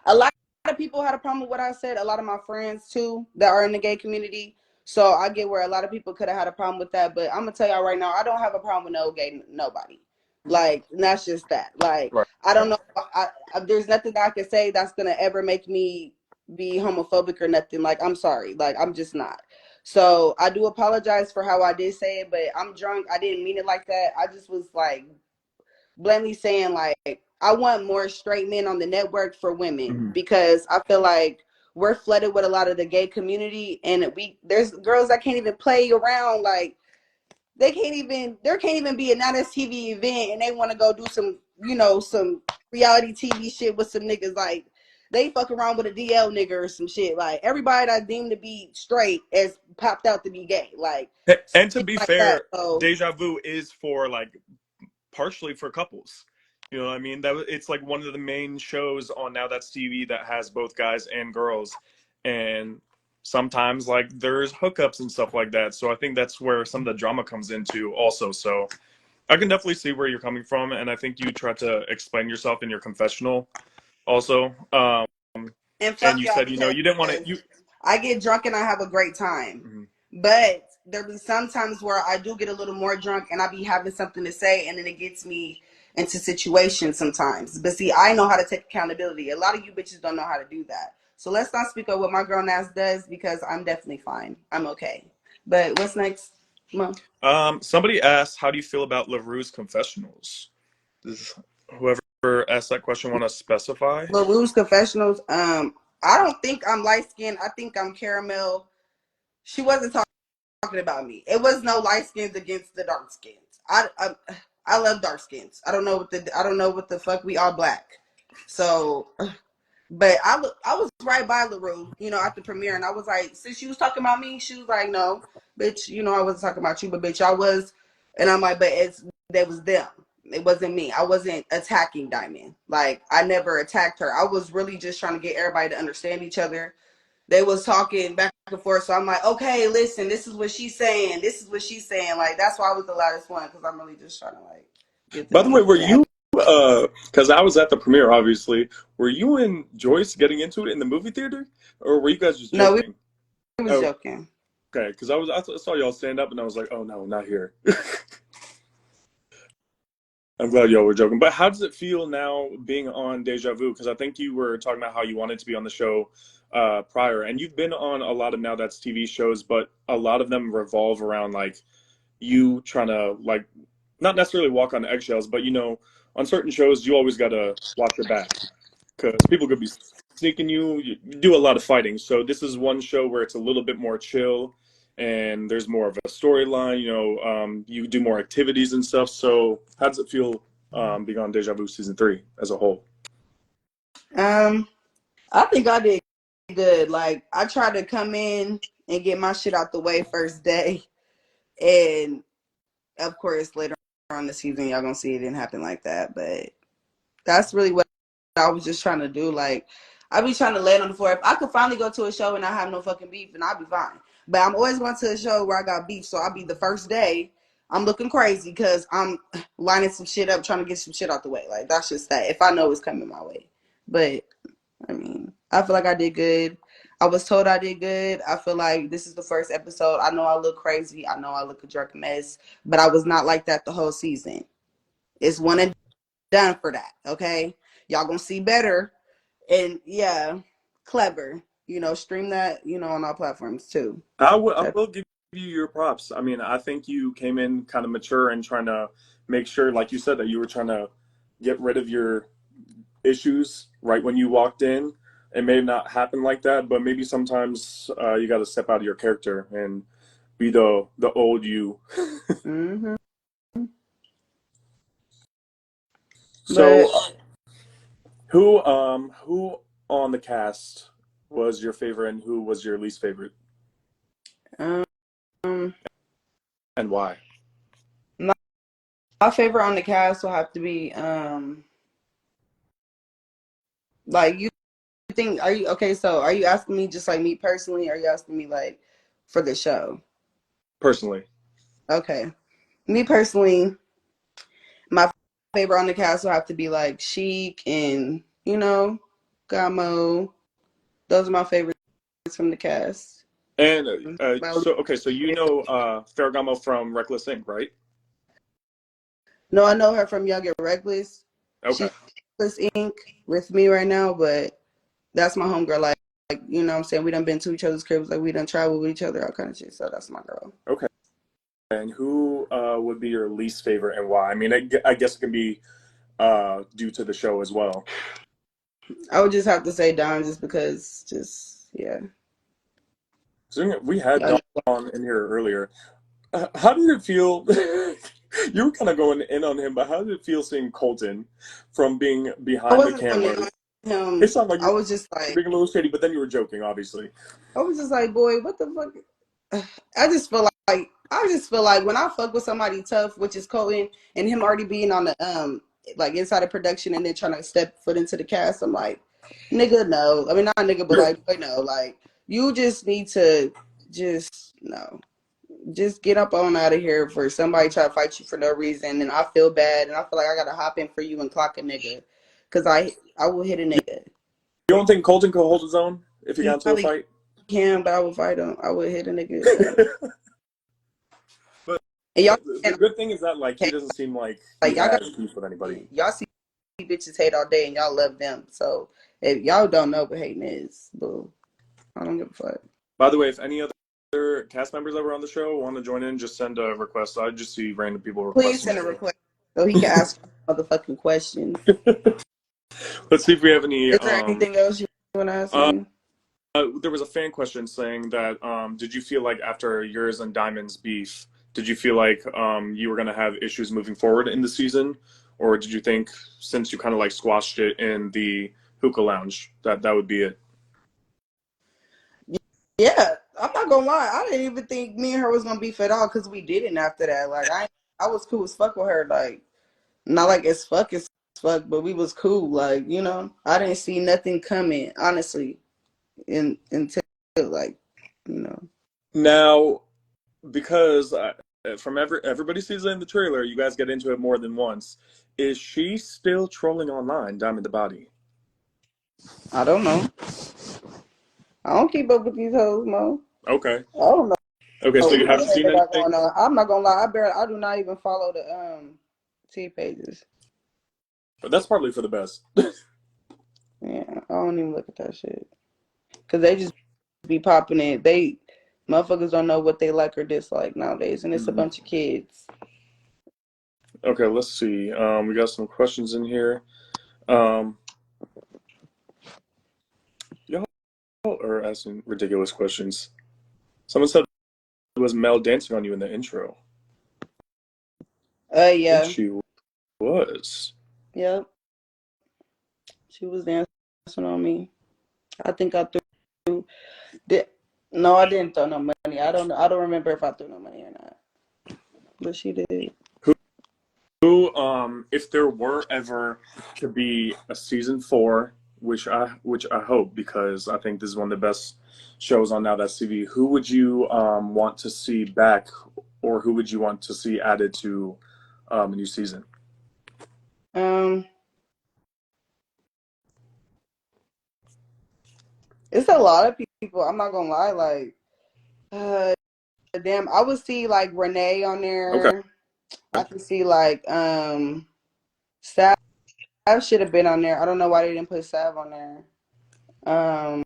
S3: a lot of people had a problem with what I said. A lot of my friends too that are in the gay community. So I get where a lot of people could have had a problem with that. But I'm gonna tell y'all right now, I don't have a problem with no gay nobody. Like, and that's just that. Like,
S1: right.
S3: I don't know. There's nothing that I can say that's gonna ever make me be homophobic or nothing. Like, I'm sorry. Like, I'm just not. So I do apologize for how I did say it, but I'm drunk. I didn't mean it like that. I just was like blatantly saying, like, I want more straight men on the network for women,
S1: Mhm.
S3: because I feel like we're flooded with a lot of the gay community, and there's girls that can't even play around. Like, there can't even be a not TV event, and they want to go do some, some reality TV shit with some niggas. Like, they fuck around with a DL nigga or some shit. Like, everybody that deemed to be straight has popped out to be gay. Like,
S1: And to
S3: shit
S1: be
S3: like that.
S1: fair,
S3: So,
S1: Deja Vu is for like partially for couples. You know what I mean? It's like one of the main shows on Now That's TV that has both guys and girls, and sometimes like there's hookups and stuff like that. So I think that's where some of the drama comes into also. So I can definitely see where you're coming from, and I think you tried to explain yourself in your confessional also.
S3: and
S1: And
S3: fuck
S1: you
S3: y'all,
S1: said you didn't want to
S3: because
S1: you.
S3: I get drunk and I have a great time.
S1: Mhm.
S3: But there be some times where I do get a little more drunk and I be having something to say, and then it gets me into situations sometimes. But see, I know how to take accountability. A lot of you bitches don't know how to do that. So let's not speak of what my girl Nas does, because I'm definitely fine. I'm okay. But what's next, Mo?
S1: Somebody asked, how do you feel about LaRue's confessionals? Does whoever asked that question want to specify?
S3: LaRue's confessionals. I don't think I'm light skinned. I think I'm caramel. She wasn't talking about me. It was no light skins against the dark skins. I love dark skins. I don't know what the fuck, we all black. So, but I was right by LaRue, at the premiere, and I was like, since she was talking about me, she was like, no, bitch, I wasn't talking about you, but bitch, I was. And I'm like, but that was them. It wasn't me. I wasn't attacking Diamond. Like, I never attacked her. I was really just trying to get everybody to understand each other. They was talking back and forth. So I'm like, okay, listen, this is what she's saying. This is what she's saying. Like, that's why I was the loudest one, because I'm really just trying to, like, get
S1: By the way,
S3: them
S1: were
S3: to have.
S1: you because I was at the premiere, obviously. Were you and Joyce getting into it in the movie theater, or were you guys just
S3: No,
S1: joking?
S3: we was
S1: Oh,
S3: joking.
S1: okay. Because I saw y'all stand up, and I was like, oh no, not here. I'm glad y'all were joking. But how does it feel now being on Deja Vu? Because I think you were talking about how you wanted to be on the show prior, and you've been on a lot of Now That's TV shows, but a lot of them revolve around like you trying to like not necessarily walk on eggshells, but on certain shows you always got to watch your back because people could be sneaking you. You do a lot of fighting. So this is one show where it's a little bit more chill and there's more of a storyline. You do more activities and stuff. So how does it feel being on Deja Vu season 3 as a whole?
S3: Um, I think I did good. Like, I tried to come in and get my shit out the way first day. And of course, later on the season, y'all gonna see it didn't happen like that. But that's really what I was just trying to do. Like, I be trying to lay it on the floor. If I could finally go to a show and I have no fucking beef, then I'll be fine. But I'm always going to a show where I got beef, so I'll be the first day. I'm looking crazy because I'm lining some shit up, trying to get some shit out the way. Like, that's just that. If I know it's coming my way. But I mean, I feel like I did good. I was told I did good. I feel like this is the first episode. I know I look crazy. I know I look a drunk mess, but I was not like that the whole season. It's one and done for that. Okay, y'all gonna see better. And yeah, clever. Stream that. On our platforms too.
S1: I will give you your props. I mean, I think you came in kind of mature and trying to make sure, like you said, that you were trying to get rid of your issues right when you walked in. It may not happen like that, but maybe sometimes you got to step out of your character and be the old you.
S3: Mm-hmm. But
S1: So, who on the cast was your favorite, and who was your least favorite,
S3: um,
S1: and why?
S3: my, my favorite on the cast will have to be like you think are you okay? So are you asking me just like me personally? Or are you asking me like for the show?
S1: Personally.
S3: Okay, me personally, my favorite on the cast will have to be like Chic and Gamo. Those are my favorites from the cast.
S1: And
S3: My
S1: so you know Ferragamo from Reckless Inc., right?
S3: No, I know her from Young and Reckless.
S1: Okay.
S3: She's Reckless Inc. with me right now, but that's my homegirl. Like what I'm saying? We done been to each other's cribs, like we done traveled with each other, all kind of shit. So that's my girl.
S1: Okay. And who would be your least favorite, and why? I mean, I guess it can be due to the show as well.
S3: I would just have to say Don just because, just, yeah.
S1: So we had
S3: Y'all
S1: Dawn in here earlier. How did it feel? You were kind of going in on him, but how did it feel seeing Colton from being
S3: I
S1: behind the
S3: wasn't going
S1: cameras?
S3: to
S1: It
S3: him.
S1: sounded like
S3: I
S1: you
S3: was just
S1: were
S3: like,
S1: being a little shady, but then you were joking, obviously.
S3: I was just like, boy, what the fuck? I just feel like when I fuck with somebody tough, which is Colton, and him already being on the like inside of production and then trying to step foot into the cast, I'm like, nigga, no. I mean, not nigga, but like, boy, no. Like, you just need to just no, just get up on out of here for somebody try to fight you for no reason, and I feel bad, and I feel like I gotta hop in for you and clock a nigga, cause I will hit a nigga.
S1: You don't think Colton could hold his own if he got
S3: He
S1: into a
S3: probably
S1: fight?
S3: can, but I would fight him. I would hit a nigga.
S1: But
S3: And y'all,
S1: the good thing is that like he
S3: okay,
S1: doesn't seem like he
S3: like y'all got
S1: has beef with anybody.
S3: y'all see bitches hate all day, and y'all love them. So if y'all don't know what hating is, boo, I don't give a fuck.
S1: By the way, if any other cast members that were on the show want to join in, just send a request. I just see random people
S3: Please
S1: requesting
S3: send a
S1: too.
S3: request so he can ask motherfucking questions.
S1: Let's see if we have any.
S3: Is there anything else you want to ask
S1: Uh,
S3: me?
S1: there was a fan question saying that did you feel like after yours and Diamond's beef, did you feel like you were gonna have issues moving forward in the season, or did you think since you kind of like squashed it in the hookah lounge that that would be it?
S3: Yeah, I'm not gonna lie. I didn't even think me and her was gonna beef at all because we didn't after that. Like I was cool as fuck with her. Like not like as fuck, but we was cool. Like I didn't see nothing coming honestly, until like you know.
S1: Now, because from everybody sees it in the trailer, you guys get into it more than once. Is she still trolling online, Diamond the Body?
S3: I don't know. I don't keep up with these hoes, Mo.
S1: Okay.
S3: I don't know
S1: Okay, so you
S3: what the
S1: haven't
S3: hell
S1: seen
S3: they got
S1: anything?
S3: going on. I'm not gonna lie. I do not even follow the T pages.
S1: But that's partly for the best.
S3: Yeah, I don't even look at that shit because they just be popping it. They motherfuckers don't know what they like or dislike nowadays, and it's a
S1: Mhm.
S3: bunch of kids.
S1: Okay, let's see. We got some questions in here. Um, y'all are asking ridiculous questions. Someone said it was Mel dancing on you in the intro. I think
S3: Yeah,
S1: she was.
S3: yep. She was dancing on me. I think I threw. Did, no, I didn't throw no money. I don't remember if I threw no money or not, but she did.
S1: Who, if there were ever to be a season four, which I hope because I think this is one of the best shows on Now That's TV. Who would you want to see back, or who would you want to see added to a new season?
S3: Um, it's a lot of people. I'm not gonna lie. Like, damn, I would see like Renee on
S1: Okay.
S3: there. I could see like Sav should have been on there. I don't know why they didn't put Sav on there. Um,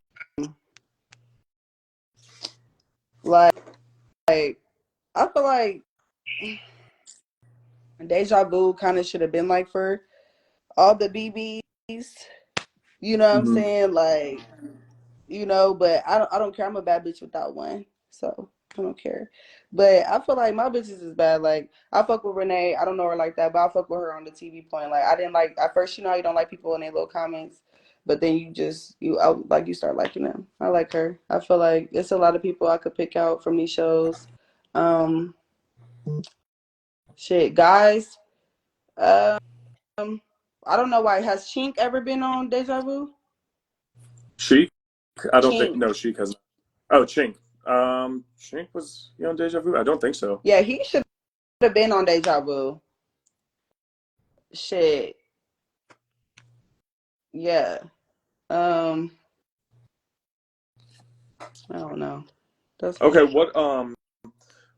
S3: like, like I feel like Deja Vu kind of should have been like for all the BBs. You know what I'm
S1: Hmm.
S3: saying? Like, but I don't care. I'm a bad bitch without one. So. I don't care. But I feel like my bitches is bad. Like I fuck with Renee. I don't know her like that, but I fuck with her on the TV point. Like I didn't like at first. You know, you don't like people in their little comments, but then you start liking them. I like her. I feel like it's a lot of people I could pick out from these shows. Um, shit, guys. Um, I don't know why. Has Chink ever been on Deja Vu?
S1: Sheik? I don't think.
S3: Chink.
S1: No, Sheik has. Oh, Chink. Chink was he on Deja Vu? I don't think so.
S3: Yeah, he should have been on Deja Vu. Shit. Yeah. Um, I don't know. That's
S1: Okay,
S3: crazy.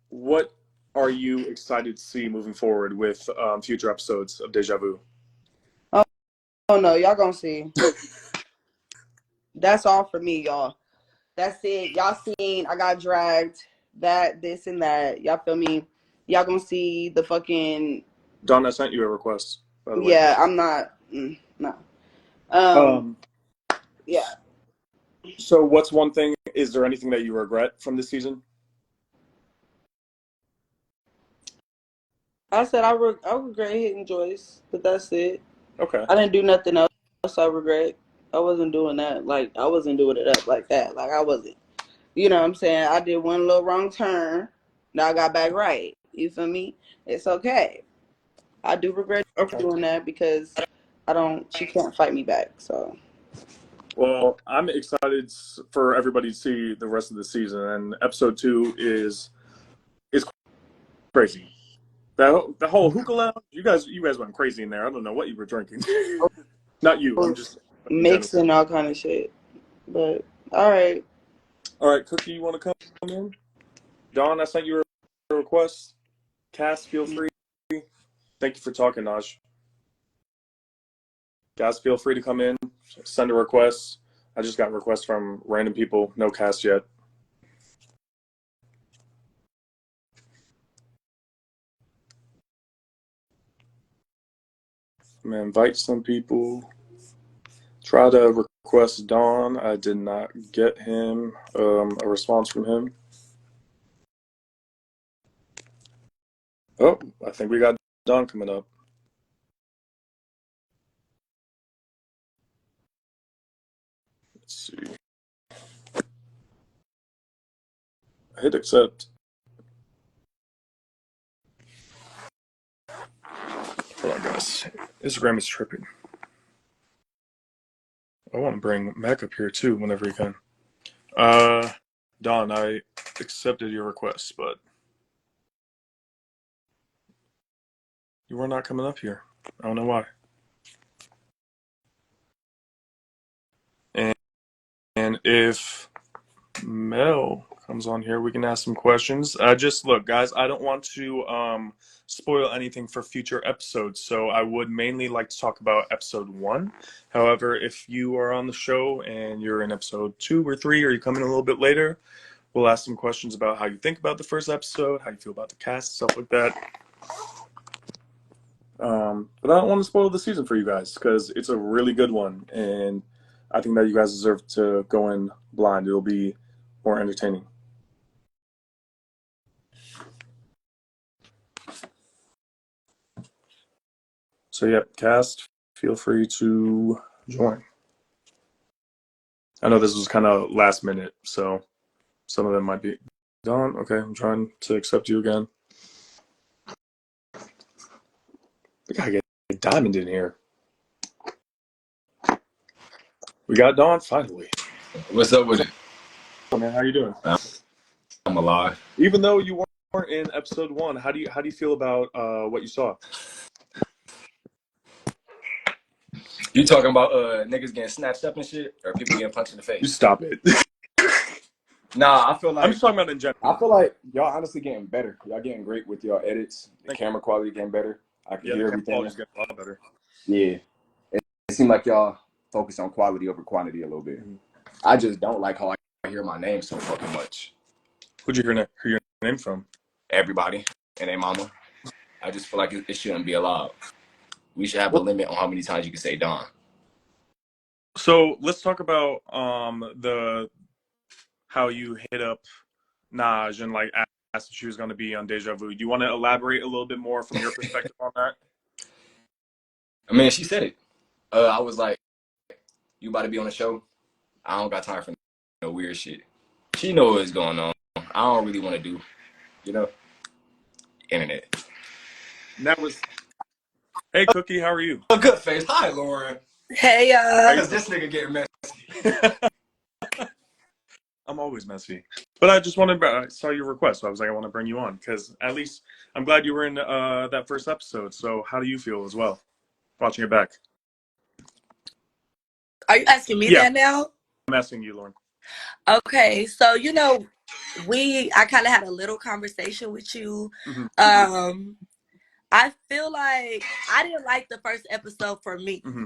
S1: what are you excited to see moving forward with future episodes of Deja Vu?
S3: Oh, oh no, y'all gonna see. That's all for me, y'all. That's it. Y'all seen I got dragged. That, this, and that. Y'all feel me? Y'all gonna see the fucking
S1: Don, I sent you a request, by the way.
S3: yeah. I'm not. No. Um.
S1: Um,
S3: Yeah.
S1: so what's one thing? Is there anything that you regret from this season?
S3: I said I regret hitting Joyce, but that's it.
S1: Okay.
S3: I didn't do nothing else. I regret. I wasn't doing that. Like I wasn't doing it up like that. Like I wasn't. You know what I'm saying? I did one little wrong turn. Now I got back right. You feel me? It's okay. I do regret
S1: Okay.
S3: doing that because I don't. She can't fight me back. So
S1: Well, I'm excited for everybody to see the rest of the season, and episode 2 is crazy. The whole hookah lounge, you guys went crazy in there. I don't know what you were drinking. Not you. I'm just in general.
S3: mixing all kind of shit. But all right.
S1: All right, Cookie, you want to come in? Dawn, I sent you a request. Cass, feel free. Thank you for talking, Naj. Guys, feel free to come in. Send a request. I just got requests from random people. No Cass yet. I'm gonna invite some people. Try to request Dawn. I did not get him a response from him. Oh, I think we got Dawn coming up. Let's see. I hit accept. Hold on, guys. Instagram is tripping. I want to bring Mac up here too whenever he can. Dawn, I accepted your request, but you were not coming up here. I don't know why. And, and if Mel comes on here, we can ask some questions. Just look, guys, I don't want to spoil anything for future episodes, so I would mainly like to talk about episode 1. However, if you are on the show and you're in episode 2 or 3, or you come in a little bit later, we'll ask some questions about how you think about the first episode, how you feel about the cast, stuff like that. But I don't want to spoil the season for you guys because it's a really good one, and I think that you guys deserve to go in blind. It'll be more entertaining. So, yeah, cast, feel free to join. I know this was kind of last minute, so some of them might be gone. Okay, I'm trying to accept you again. We gotta get Diamond in here. We got Dawn finally.
S5: What's up with it?
S1: Oh, man, how you doing?
S5: I'm alive.
S1: Even though you weren't in episode 1, how do you feel about what you saw?
S5: You talking about niggas getting snatched up and shit, or people getting punched in the
S1: You
S5: face?
S1: stop it.
S5: Nah, I feel
S1: I'm
S5: like
S1: just talking about in general.
S6: Y'all honestly getting better. Y'all getting great with y'all edits. The camera quality getting better. I can
S1: Yeah, the
S6: hear
S1: camera
S6: everything.
S1: quality's getting a lot better.
S6: Yeah, it seemed like y'all focus on quality over quantity a little bit.
S1: Mhm.
S6: I just don't like how I hear my name so fucking much.
S1: Who'd you hear your name from?
S5: everybody and their mama. I just feel like it shouldn't be allowed. We should have a
S1: Well,
S5: limit on how many times you can say Don.
S1: so let's talk about the how you hit up Naj and like asked if she was going to be on Deja Vu. Do you want to elaborate a little bit more from your perspective on that?
S6: I mean, she said it. I was like, "You about to be on the show? I don't got time for no weird shit." She know what's going on. I don't really want to do, you know, internet.
S1: And that was, hey Cookie, how are you?
S6: A good face. Hi, Lauren.
S3: Hey,
S1: How you
S6: Cause this nigga getting messy.
S1: doing? I'm always messy, but I just wanted. I saw your request, so I was like, I want to bring you on because at least I'm glad you were in that first episode. So how do you feel as well watching it back?
S3: are you asking me
S1: Yeah,
S3: that now?
S1: I'm asking you, Lauren.
S3: Okay, so I kind of had a little conversation with you.
S1: Mm-hmm.
S3: I feel like I didn't like the first episode for me
S1: Mm-hmm.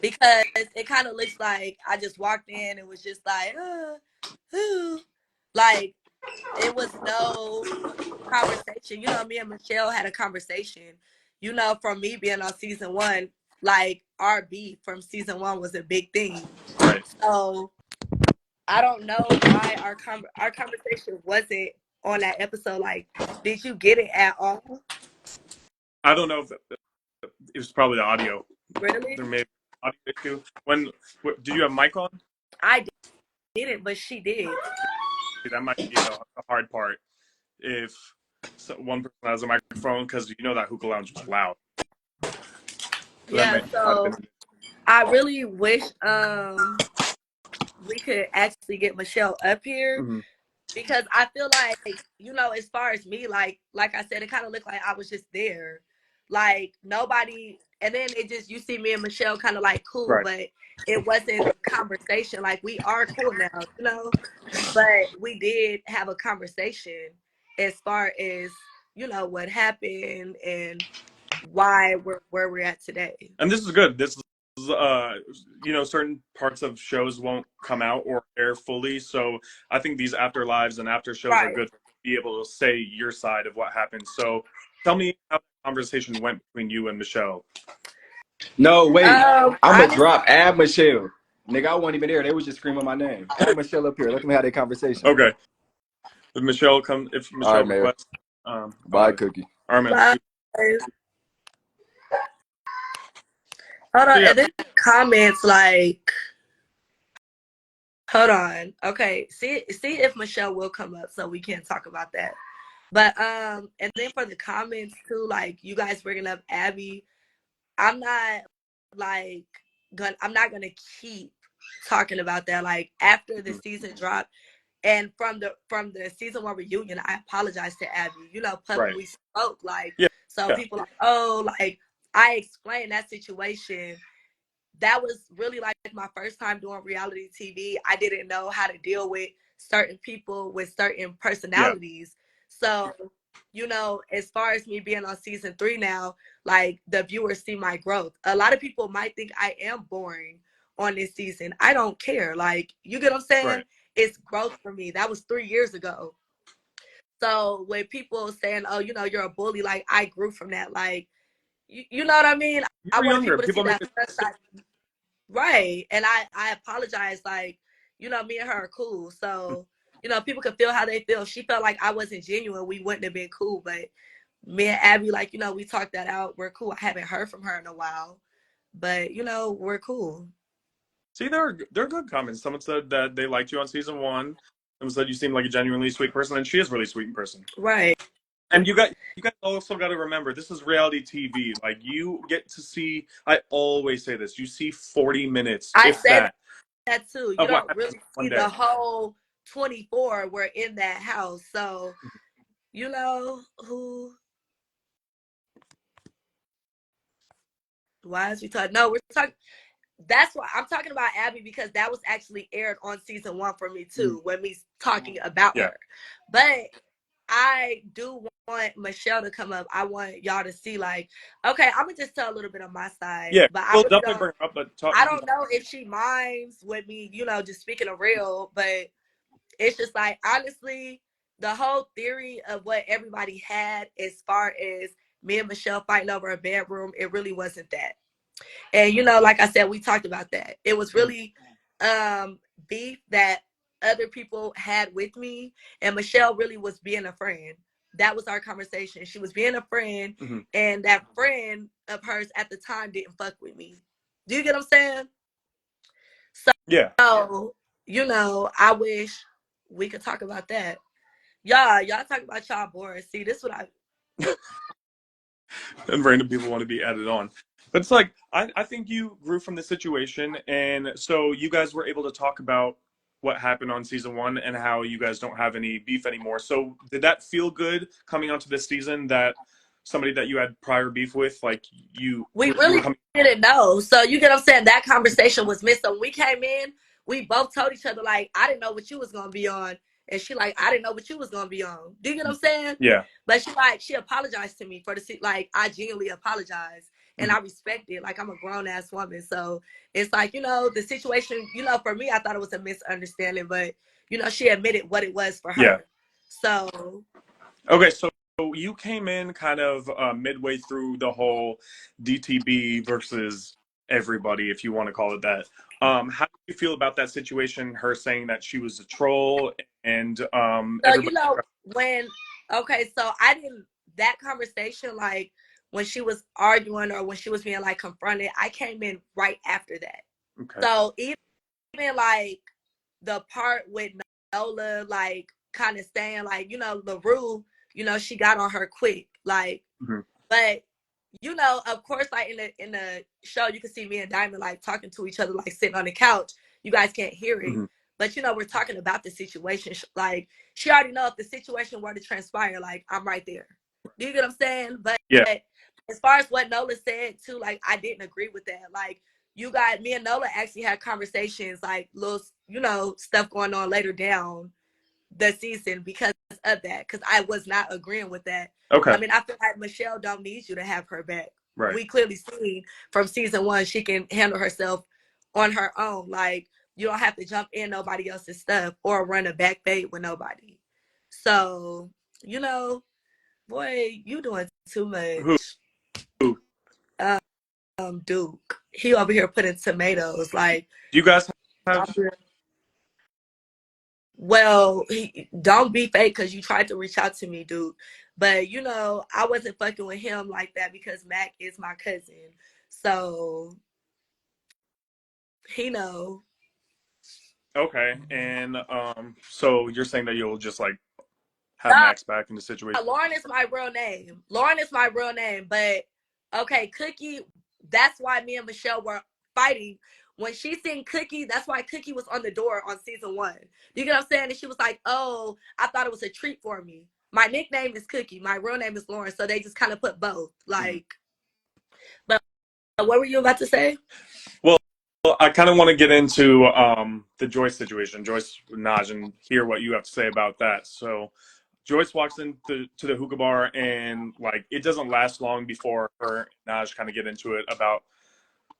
S3: because it kind of looks like I just walked in and was just like, who, like it was no conversation. Me and Michelle had a conversation. From me being on season one, like our beef from season one was a big thing.
S1: Right.
S3: So I don't know why our conversation wasn't on that episode. Like, did you get it at all?
S1: I don't know if it was probably the audio.
S3: Really?
S1: There may be an audio issue. Did you have mic on?
S3: I didn't, but she did.
S1: That might be the hard part. If one person has a microphone, because you know that hookah lounge was loud, so that
S3: Yeah.
S1: might have been.
S3: So I really wish we could actually get Michelle up here
S1: Mm-hmm.
S3: because I feel like as far as me, like I said, it kind of looked like I was just there, like nobody. And then it just you see me and Michelle kind of like cool,
S1: Right.
S3: but it wasn't conversation. Like we are cool now. But we did have a conversation as far as what happened and why we're where we're at today.
S1: And this is good. This is, certain parts of shows won't come out or air fully. So I think these after lives and after shows are
S3: Right.
S1: good to be able to say your side of what happened. So tell me how the conversation went between you and Michelle.
S6: No, wait. I'ma
S3: Honestly,
S6: drop Add Michelle. Nigga, I wasn't even there. They was just screaming my name. Add Michelle up here. Let them have their conversation.
S1: Okay. If
S6: All
S1: Michelle
S6: right, Mayor.
S1: requests, I'll
S6: Bye,
S1: have it.
S6: Cookie.
S1: All right, man.
S3: hold
S1: So
S3: on.
S1: yeah,
S3: And then comments like, hold on. Okay, see if Michelle will come up so we can talk about that. But and then for the comments too, like you guys bringing up Abby, I'm not like I'm not gonna keep talking about that. Like after the season dropped and from the season one reunion, I apologized to Abby.
S1: right.
S3: Publicly spoke. Like
S1: Yeah,
S3: so
S1: yeah,
S3: people like, oh, like I explained that situation. That was really like my first time doing reality TV. I didn't know how to deal with certain people with certain
S1: yeah.
S3: personalities. So, as far as me being on season 3 now, like the viewers see my growth. A lot of people might think I am boring on this season. I don't care. Like, you get what I'm saying?
S1: Right.
S3: It's growth for me. That was 3 years ago. So when people saying, oh, you're a bully, like I grew from that. Like, you know what I mean?
S1: You
S3: I
S1: were
S3: wanted
S1: younger.
S3: people to see
S1: People make
S3: that
S1: mistakes.
S3: first side. Right. And I apologize. Like, me and her are cool. So, people can feel how they feel. She felt like I wasn't genuine. We wouldn't have been cool. But me and Abby, like, we talked that out. We're cool. I haven't heard from her in a while. But, we're cool.
S1: See, they're good comments. Someone said that they liked you on season one. Someone said you seem like a genuinely sweet person, and she is really sweet in person.
S3: Right.
S1: And you guys also got to remember this is reality TV. Like you get to see. I always say this. You see 40 minutes,
S3: I
S1: if
S3: said
S1: that,
S3: that too. You
S1: of what
S3: don't
S1: happens
S3: really
S1: one
S3: see
S1: day.
S3: the whole 24 we're in that house. So, who, why is we talking? No, we're talking. That's why I'm talking about Abby because that was actually aired on season 1 for me
S1: Mhm.
S3: too when we talking about
S1: Yeah,
S3: her. But I do want Michelle to come up. I want y'all to see like, okay, I'm gonna just tell a little bit on my side,
S1: yeah.
S3: but I
S1: We'll
S3: really
S1: definitely
S3: don't.
S1: bring her up, but
S3: I
S1: you can
S3: don't
S1: talk.
S3: know if she minds with me, just speaking of real. But it's just like honestly, the whole theory of what everybody had as far as me and Michelle fighting over a bedroom, it really wasn't that. And like I said, we talked about that. It was really beef that
S7: other people had with me, and Michelle really was being a friend. That was our conversation. She was being a friend,
S1: Mm-hmm.
S7: and that friend of hers at the time didn't fuck with me. Do you get what I'm saying?
S1: Yeah.
S7: So, I wish we could talk about that. Y'all talk about y'all boring. See, this is what I
S1: And random people want to be added on. But it's like I think you grew from the situation, and so you guys were able to talk about what happened on season one and how you guys don't have any beef anymore. So did that feel good coming onto this season that somebody that you had prior beef with, like
S7: we
S1: you were
S7: really
S1: coming?
S7: didn't know. So you get what I'm saying? That conversation was missed. So when we came in, we both told each other, like, I didn't know what you was gonna be on. And she like, I didn't know what you was gonna be on. Do you get what I'm saying?
S1: Yeah.
S7: But she apologized to me for like I genuinely apologized. And
S1: Mm-hmm.
S7: I respect it. Like I'm a grown ass woman. So it's like, the situation, for me, I thought it was a misunderstanding, but she admitted what it was for
S1: Yeah.
S7: her. So
S1: Okay, so you came in kind of midway through the whole DTB versus everybody, if you want to call it that. How do you feel about that situation? Her saying that she was a troll and
S7: So
S1: everybody.
S7: when so I didn't that conversation, like when she was arguing or when she was being like confronted, I came in right after that.
S1: Okay.
S7: So even like the part with Nola, like kind of saying like, LaRue, she got on her quick, like,
S1: Hmm.
S7: but of course, like in the show, you can see me and Diamond like talking to each other, like sitting on the couch. You guys can't hear it,
S1: Hmm.
S7: but we're talking about the situation. Like she already know if the situation were to transpire, like I'm right there. Do you get what I'm saying? But
S1: Yeah.
S7: as far as what Nola said too, like I didn't agree with that. Like me and Nola actually had conversations, like little, stuff going on later down the season because of that. Because I was not agreeing with that.
S1: Okay.
S7: I mean, I feel like Michelle don't need you to have her back.
S1: Right.
S7: We clearly seen from season one she can handle herself on her own. Like you don't have to jump in nobody else's stuff or run a back fade with nobody. So, boy, you doing too
S1: Who?
S7: much.
S1: Who?
S7: Duke. He over here putting tomatoes. Like,
S1: Do you guys have?
S7: well, don't be fake because you tried to reach out to me, dude. But I wasn't fucking with him like that because Mac is my cousin. So he know.
S1: Okay, and so you're saying that you'll just like have Max back in the situation?
S7: Lauren is my real name. Lauren is my real name. But okay, Cookie, that's why me and Michelle were fighting. When she seen Cookie, that's why Cookie was on the door on season one. You get what I'm saying? And she was like, oh, I thought it was a treat for me. My nickname is Cookie. My real name is Lauren. So they just kind of put both.
S1: Mhm.
S7: Like, but what were you about to say?
S1: Well, I kind of want to get into the Joyce situation, Joyce Naj, and hear what you have to say about that. So, Joyce walks into the hookah bar, and like it doesn't last long before her and Naj kind of get into it about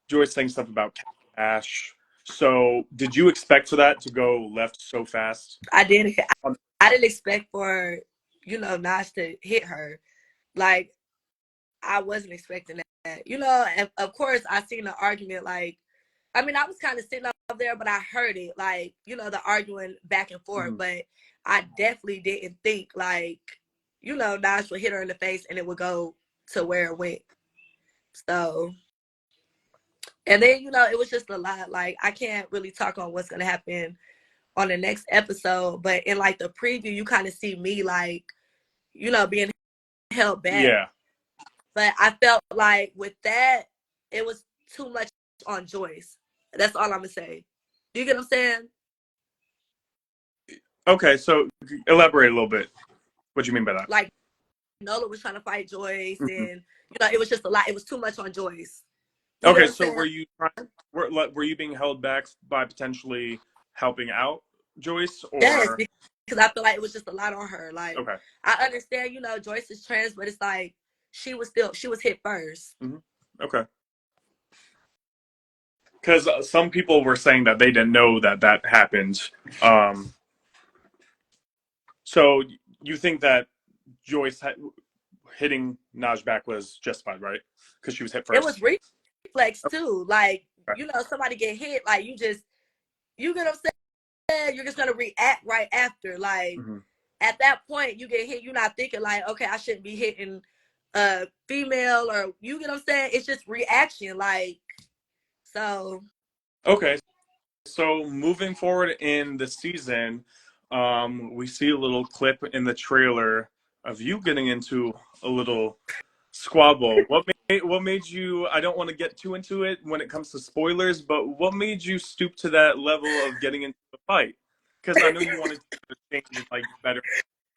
S1: Joyce saying stuff about cash. So, did you expect for that to go left so fast?
S7: I didn't. I didn't expect for Nas to hit her. Like I wasn't expecting that. And of course I seen the argument. Like, I mean, I was kind of sitting up there, but I heard it. Like, the arguing back and forth.
S1: Mm-hmm.
S7: But I definitely didn't think like, Nas would hit her in the face and it would go to where it went. So, and then it was just a lot. Like, I can't really talk on what's gonna happen on the next episode, but in like the preview, you kind of see me like, being held back.
S1: Yeah.
S7: But I felt like with that, it was too much on Joyce. That's all I'm gonna say. Do you get what I'm saying?
S1: Okay, so elaborate a little bit. What do you mean by that?
S7: Like Nola was trying to fight Joyce,
S1: Mm-hmm.
S7: and it was just a lot. It was too much on Joyce. Do you get
S1: Okay,
S7: what I'm
S1: so
S7: saying?
S1: were you being held back by potentially helping out Joyce,
S7: Yes,
S1: or
S7: because I feel like it was just a lot on her. Like
S1: okay?
S7: I understand, Joyce is trans, but it's like she was hit 1st.
S1: Mm-hmm. Okay. Because some people were saying that they didn't know that that happened. Um, so you think that hitting Naj back was justified, right? Because she was hit
S7: It was
S1: first.
S7: reflex too. Like
S1: Okay.
S7: somebody get hit, like you get what I'm saying. you're just gonna react right after. Like
S1: Hmm.
S7: at that point, you get hit. You're not thinking like, okay, I shouldn't be hitting a female, or you get what I'm saying. It's just reaction. Like so.
S1: Okay, so moving forward in the season, we see a little clip in the trailer of you getting into a little squabble. What made you? I don't want to get too into it when it comes to spoilers, but what made you stoop to that level of getting into a fight? Because I know you wanted to change and like get better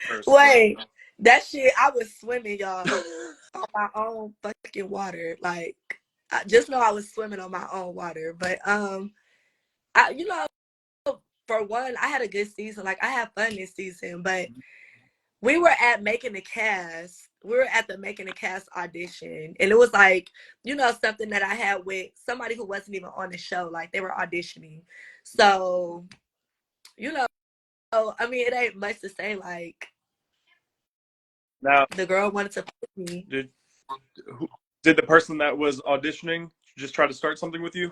S1: first, but
S7: Wait, that shit. I was swimming, y'all, on my own fucking water. Like, I just know I was swimming on my own water. But you know, for one, I had a good season. Like, I had fun this season. But we were at making the cast. We were at the making the cast audition, and it was like, something that I had with somebody who wasn't even on the show. Like, they were auditioning. So, you know, I mean, it ain't much to say. Like,
S1: now
S7: the girl wanted to pick me.
S1: did who, did the person that was auditioning just try to start something with you?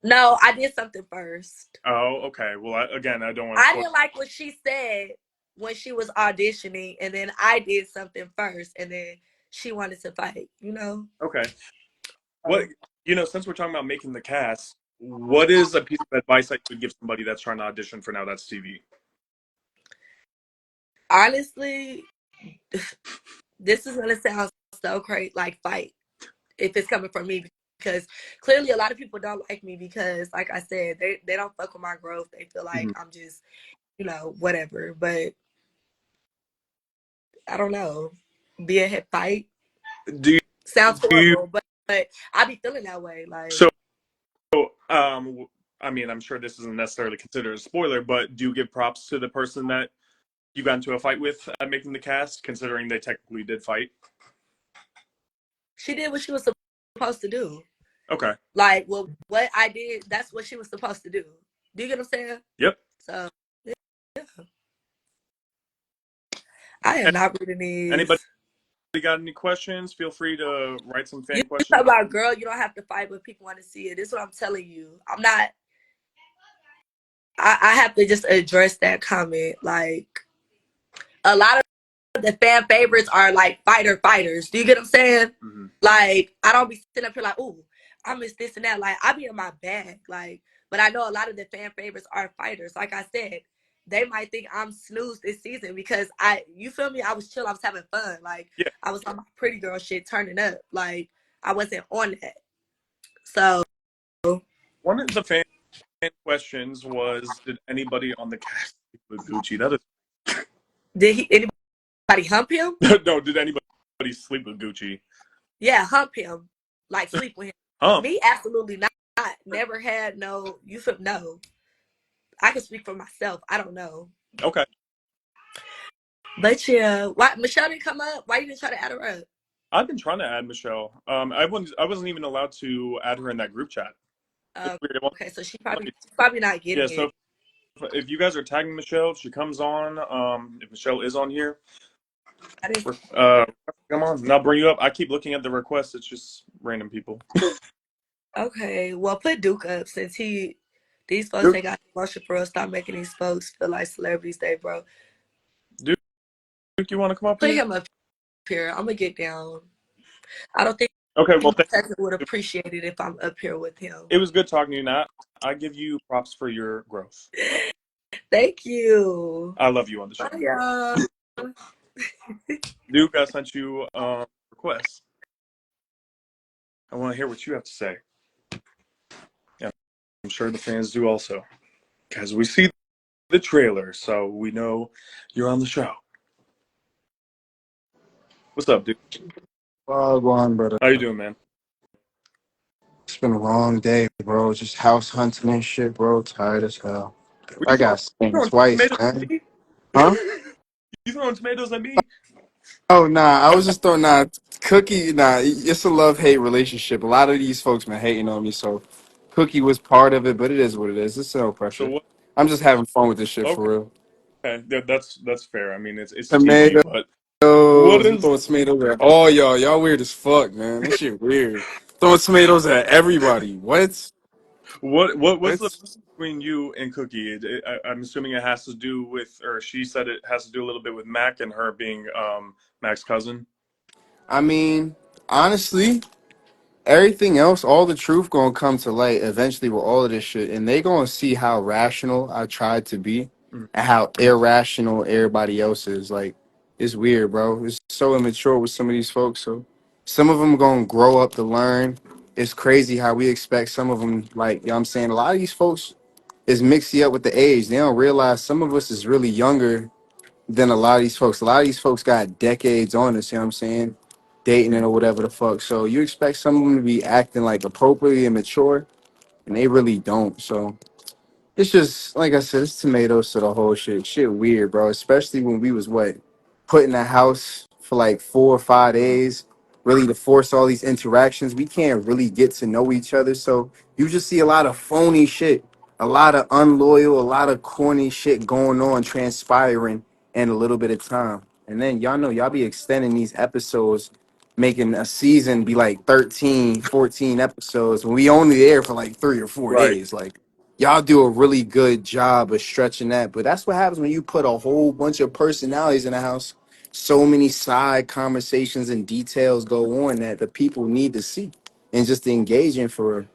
S7: No, I did something first.
S1: Oh, okay. Well, again, I don't want to
S7: I
S1: spoil.
S7: didn't like what she said when she was auditioning, and then I did something first, and then she wanted to fight.
S1: Okay. What
S7: So,
S1: since we're talking about making the cast, what is a piece of advice that you would give somebody that's trying to audition for Now That's TV?
S7: honestly, this is gonna sound so crazy, like fight, if it's coming from me, because clearly a lot of people don't like me because, like I said, they don't fuck with my growth. They feel like
S1: Hmm.
S7: I'm just, whatever. But I don't know. Be a head fight
S1: Do you,
S7: sounds
S1: do you
S7: horrible, but I be feeling that way. Like
S1: so I mean, I'm sure this isn't necessarily considered a spoiler, but do you give props to the person that you got into a fight with at making the cast, considering they technically did fight?
S7: she did what she was supposed to do.
S1: Okay.
S7: Like, well, what I did, that's what she was supposed to do. Do you get what I'm saying?
S1: Yep.
S7: So, yeah, I am not reading
S1: Anybody
S7: these.
S1: got any questions? Feel free to write some
S7: You
S1: fan
S7: talk
S1: questions.
S7: about girl, you don't have to fight, but people want to see it. This is what I'm telling you. I'm not. I have to just address that comment. Like, a lot of the fan favorites are like fighters. Do you get what I'm saying?
S1: Hmm.
S7: Like, I don't be sitting up here like, ooh, I miss this and that. Like, I be in my bag. Like, but I know a lot of the fan favorites are fighters. Like I said, they might think I'm snooze this season because you feel me? I was chill. I was having fun. Like,
S1: Yeah.
S7: I was on my pretty girl shit, turning up. Like, I wasn't on that. So,
S1: One of the fan questions was, did anybody on the cast sleep with Gucci? That
S7: did anybody hump him?
S1: is no. Did anybody sleep with Gucci?
S7: Yeah, hump him. Like, sleep with him.
S1: Hump.
S7: Me, absolutely not. Never had no. You feel no. I can speak for myself. I don't know.
S1: Okay.
S7: But yeah, why Michelle didn't come up? Why you didn't try to add her up?
S1: I've been trying to add Michelle. I wasn't even allowed to add her in that group chat. It's weird. It won't
S7: Okay, so she's
S1: let me.
S7: probably not
S1: Yeah.
S7: getting
S1: So
S7: it.
S1: if you guys are tagging Michelle, if she comes on, if Michelle is on here,
S7: I didn't.
S1: uh, come on, and I'll bring you up. I keep looking at the requests. It's just random people.
S7: Okay, well, put Duke up since these folks
S1: Duke,
S7: ain't got emotion for us. Stop making these folks feel like celebrities, they bro.
S1: Duke, you want to come up
S7: Put
S1: here?
S7: him up here. I'm gonna get down. I don't think
S1: Okay. Well,
S7: Texas would appreciate it if I'm up here with him.
S1: it was good talking to you. Now, I give you props for your growth.
S7: Thank you.
S1: I love you on the
S7: Bye,
S1: show.
S7: y'all.
S1: Duke, I sent you requests. I want to hear what you have to say. Yeah, I'm sure the fans do also, because we see the trailer, so we know you're on the show. What's up, dude?
S8: Go on, brother.
S1: How you doing, man?
S8: It's been a long day, bro. Just house hunting and shit, bro. Tired as hell.
S1: Were
S8: I got
S1: you
S8: stung
S1: throwing
S8: twice,
S1: tomatoes at
S8: man.
S1: me?
S8: Huh?
S1: You throwing tomatoes at me?
S8: Oh, nah. I was just throwing, nah. Cookie, nah. It's a love hate relationship. A lot of these folks been hating on me, so Cookie was part of it, but it is what it is. It's no
S1: So
S8: pressure.
S1: what?
S8: I'm just having fun with this shit
S1: Okay,
S8: for real.
S1: that's fair. I mean, it's TV,
S8: Tomatoes.
S1: but what
S8: I'm
S1: is?
S8: throwing tomatoes at all y'all. Y'all weird as fuck, man. That shit weird. Throwing tomatoes at everybody. What?
S1: What's the
S8: Let's
S1: between you and Cookie? I'm assuming it has to do with, or she said it has to do a little bit with Mac and her being Mac's cousin.
S8: I mean, honestly, everything else, all the truth gonna come to light eventually with all of this shit, and they gonna see how rational I tried to be
S1: Mhm.
S8: and how irrational everybody else is. Like, it's weird, bro. It's so immature with some of these folks. So, some of them gonna grow up to learn. It's crazy how we expect some of them, like, you know what I'm saying? A lot of these folks is mixing up with the age. They don't realize some of us is really younger than a lot of these folks. A lot of these folks got decades on us, you know what I'm saying? Dating it or whatever the fuck. So you expect some of them to be acting like appropriately and mature, and they really don't. So it's just like I said, it's tomatoes to the whole shit. Shit weird, bro. Especially when we was what put in the house for like 4 or 5 days, really to force all these interactions. We can't really get to know each other. So you just see a lot of phony shit, a lot of unloyal, a lot of corny shit going on, transpiring in a little bit of time. And then y'all know y'all be extending these episodes, making a season be like 13, 14 episodes when we only there for like 3 or 4
S1: Right.
S8: days. Like y'all do a really good job of stretching that, but that's what happens when you put a whole bunch of personalities in the house. So many side conversations and details go on that the people need to see and just engage in for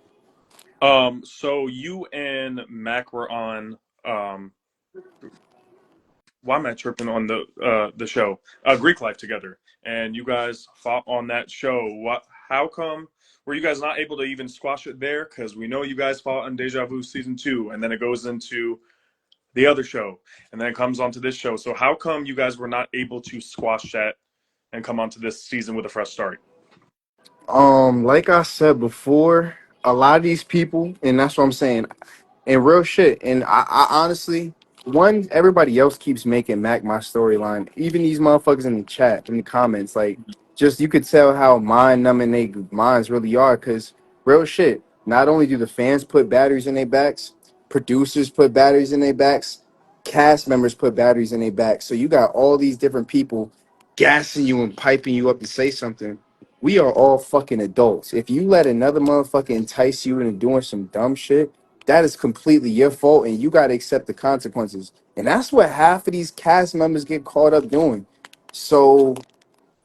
S8: real.
S1: So you and Mac were on. Um, why am I tripping on the show? Greek Life together, and you guys fought on that show. What? How come? Were you guys not able to even squash it there? Because we know you guys fought on Deja Vu season 2, and then it goes into the other show, and then it comes onto this show. So how come you guys were not able to squash that and come onto this season with a fresh start?
S8: Like I said before, a lot of these people, and that's what I'm saying, and real shit. And I honestly, one, everybody else keeps making Mac my storyline. Even these motherfuckers in the chat, in the comments, like, just you could tell how mind numbing they minds really are. Cause real shit, not only do the fans put batteries in their backs, producers put batteries in their backs, cast members put batteries in their backs. So you got all these different people gassing you and piping you up to say something. We are all fucking adults. If you let another motherfucker entice you into doing some dumb shit, that is completely your fault, and you got to accept the consequences. And that's what half of these cast members get caught up doing. So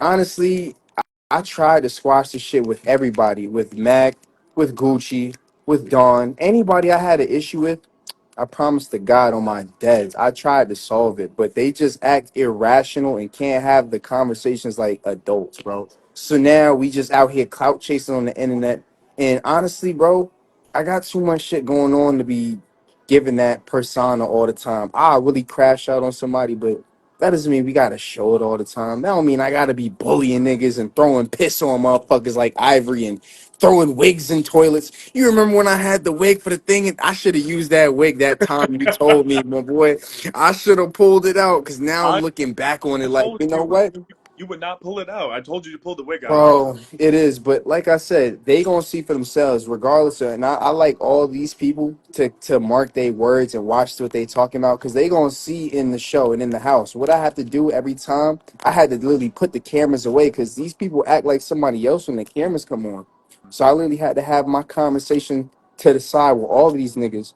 S8: honestly, I tried to squash the shit with everybody, with Mac, with Gucci, with Dawn, anybody I had an issue with. I promise to God on my deads, I tried to solve it, but they just act irrational and can't have the conversations like adults, bro. So now we just out here clout chasing on the internet. And honestly, bro, I got too much shit going on to be giving that persona all the time. I really crash out on somebody, but that doesn't mean we gotta show it all the time. That don't mean I gotta be bullying niggas and throwing piss on motherfuckers like Ivory and throwing wigs in toilets. You remember when I had the wig for the thing? And I should have used that wig that time you told me, my boy. I should have pulled it out because now I'm
S1: I
S8: looking back on it like,
S1: told
S8: you know
S1: you
S8: what?
S1: you would not pull it out. I told you to pull the wig out.
S8: Bro, it is, but like I said, they gonna see for themselves, regardless of. And I like all these people to mark their words and watch what they talking about, because they gonna see in the show and in the house. What I have to do every time, I had to literally put the cameras away because these people act like somebody else when the cameras come on. So I literally had to have my conversation to the side with all of these niggas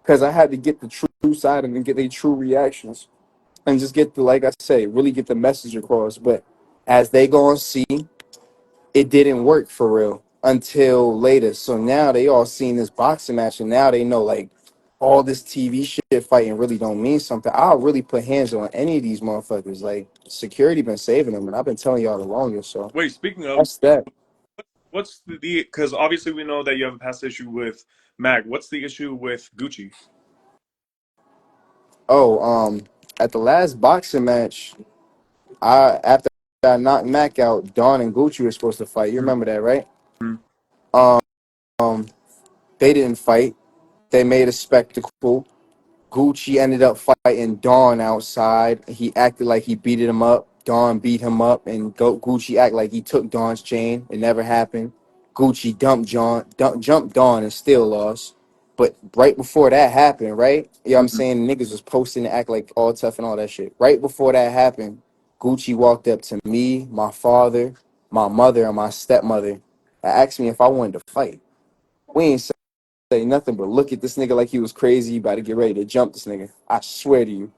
S8: because I had to get the true side of them and get their true reactions and just get the, like I say, really get the message across. But as they gonna see, it didn't work for real until later. So now they all seen this boxing match, and now they know like all this TV shit fighting really don't mean something. I'll really put hands on any of these motherfuckers. Like security been saving them, and I've been telling y'all the longest. So
S1: Wait, speaking of,
S8: that's that.
S1: what's the because obviously we know that you have a past issue with Mac. What's the issue with Gucci?
S8: Oh, at the last boxing match, I after I knocked Mac out, Dawn and Gucci were supposed to fight. You remember that, right?
S1: Mhm.
S8: Um, they didn't fight. They made a spectacle. Gucci ended up fighting Dawn outside. He acted like he beat him up. Dawn beat him up, and Gucci act like he took Dawn's chain. It never happened. Gucci jumped Dawn, and still lost. But right before that happened, right? You know what I'm
S1: Mhm.
S8: saying? Niggas was posting to act like all tough and all that shit. Right before that happened, Gucci walked up to me, my father, my mother, and my stepmother and asked me if I wanted to fight. We ain't say nothing but look at this nigga like he was crazy, about to get ready to jump this nigga. I swear to you.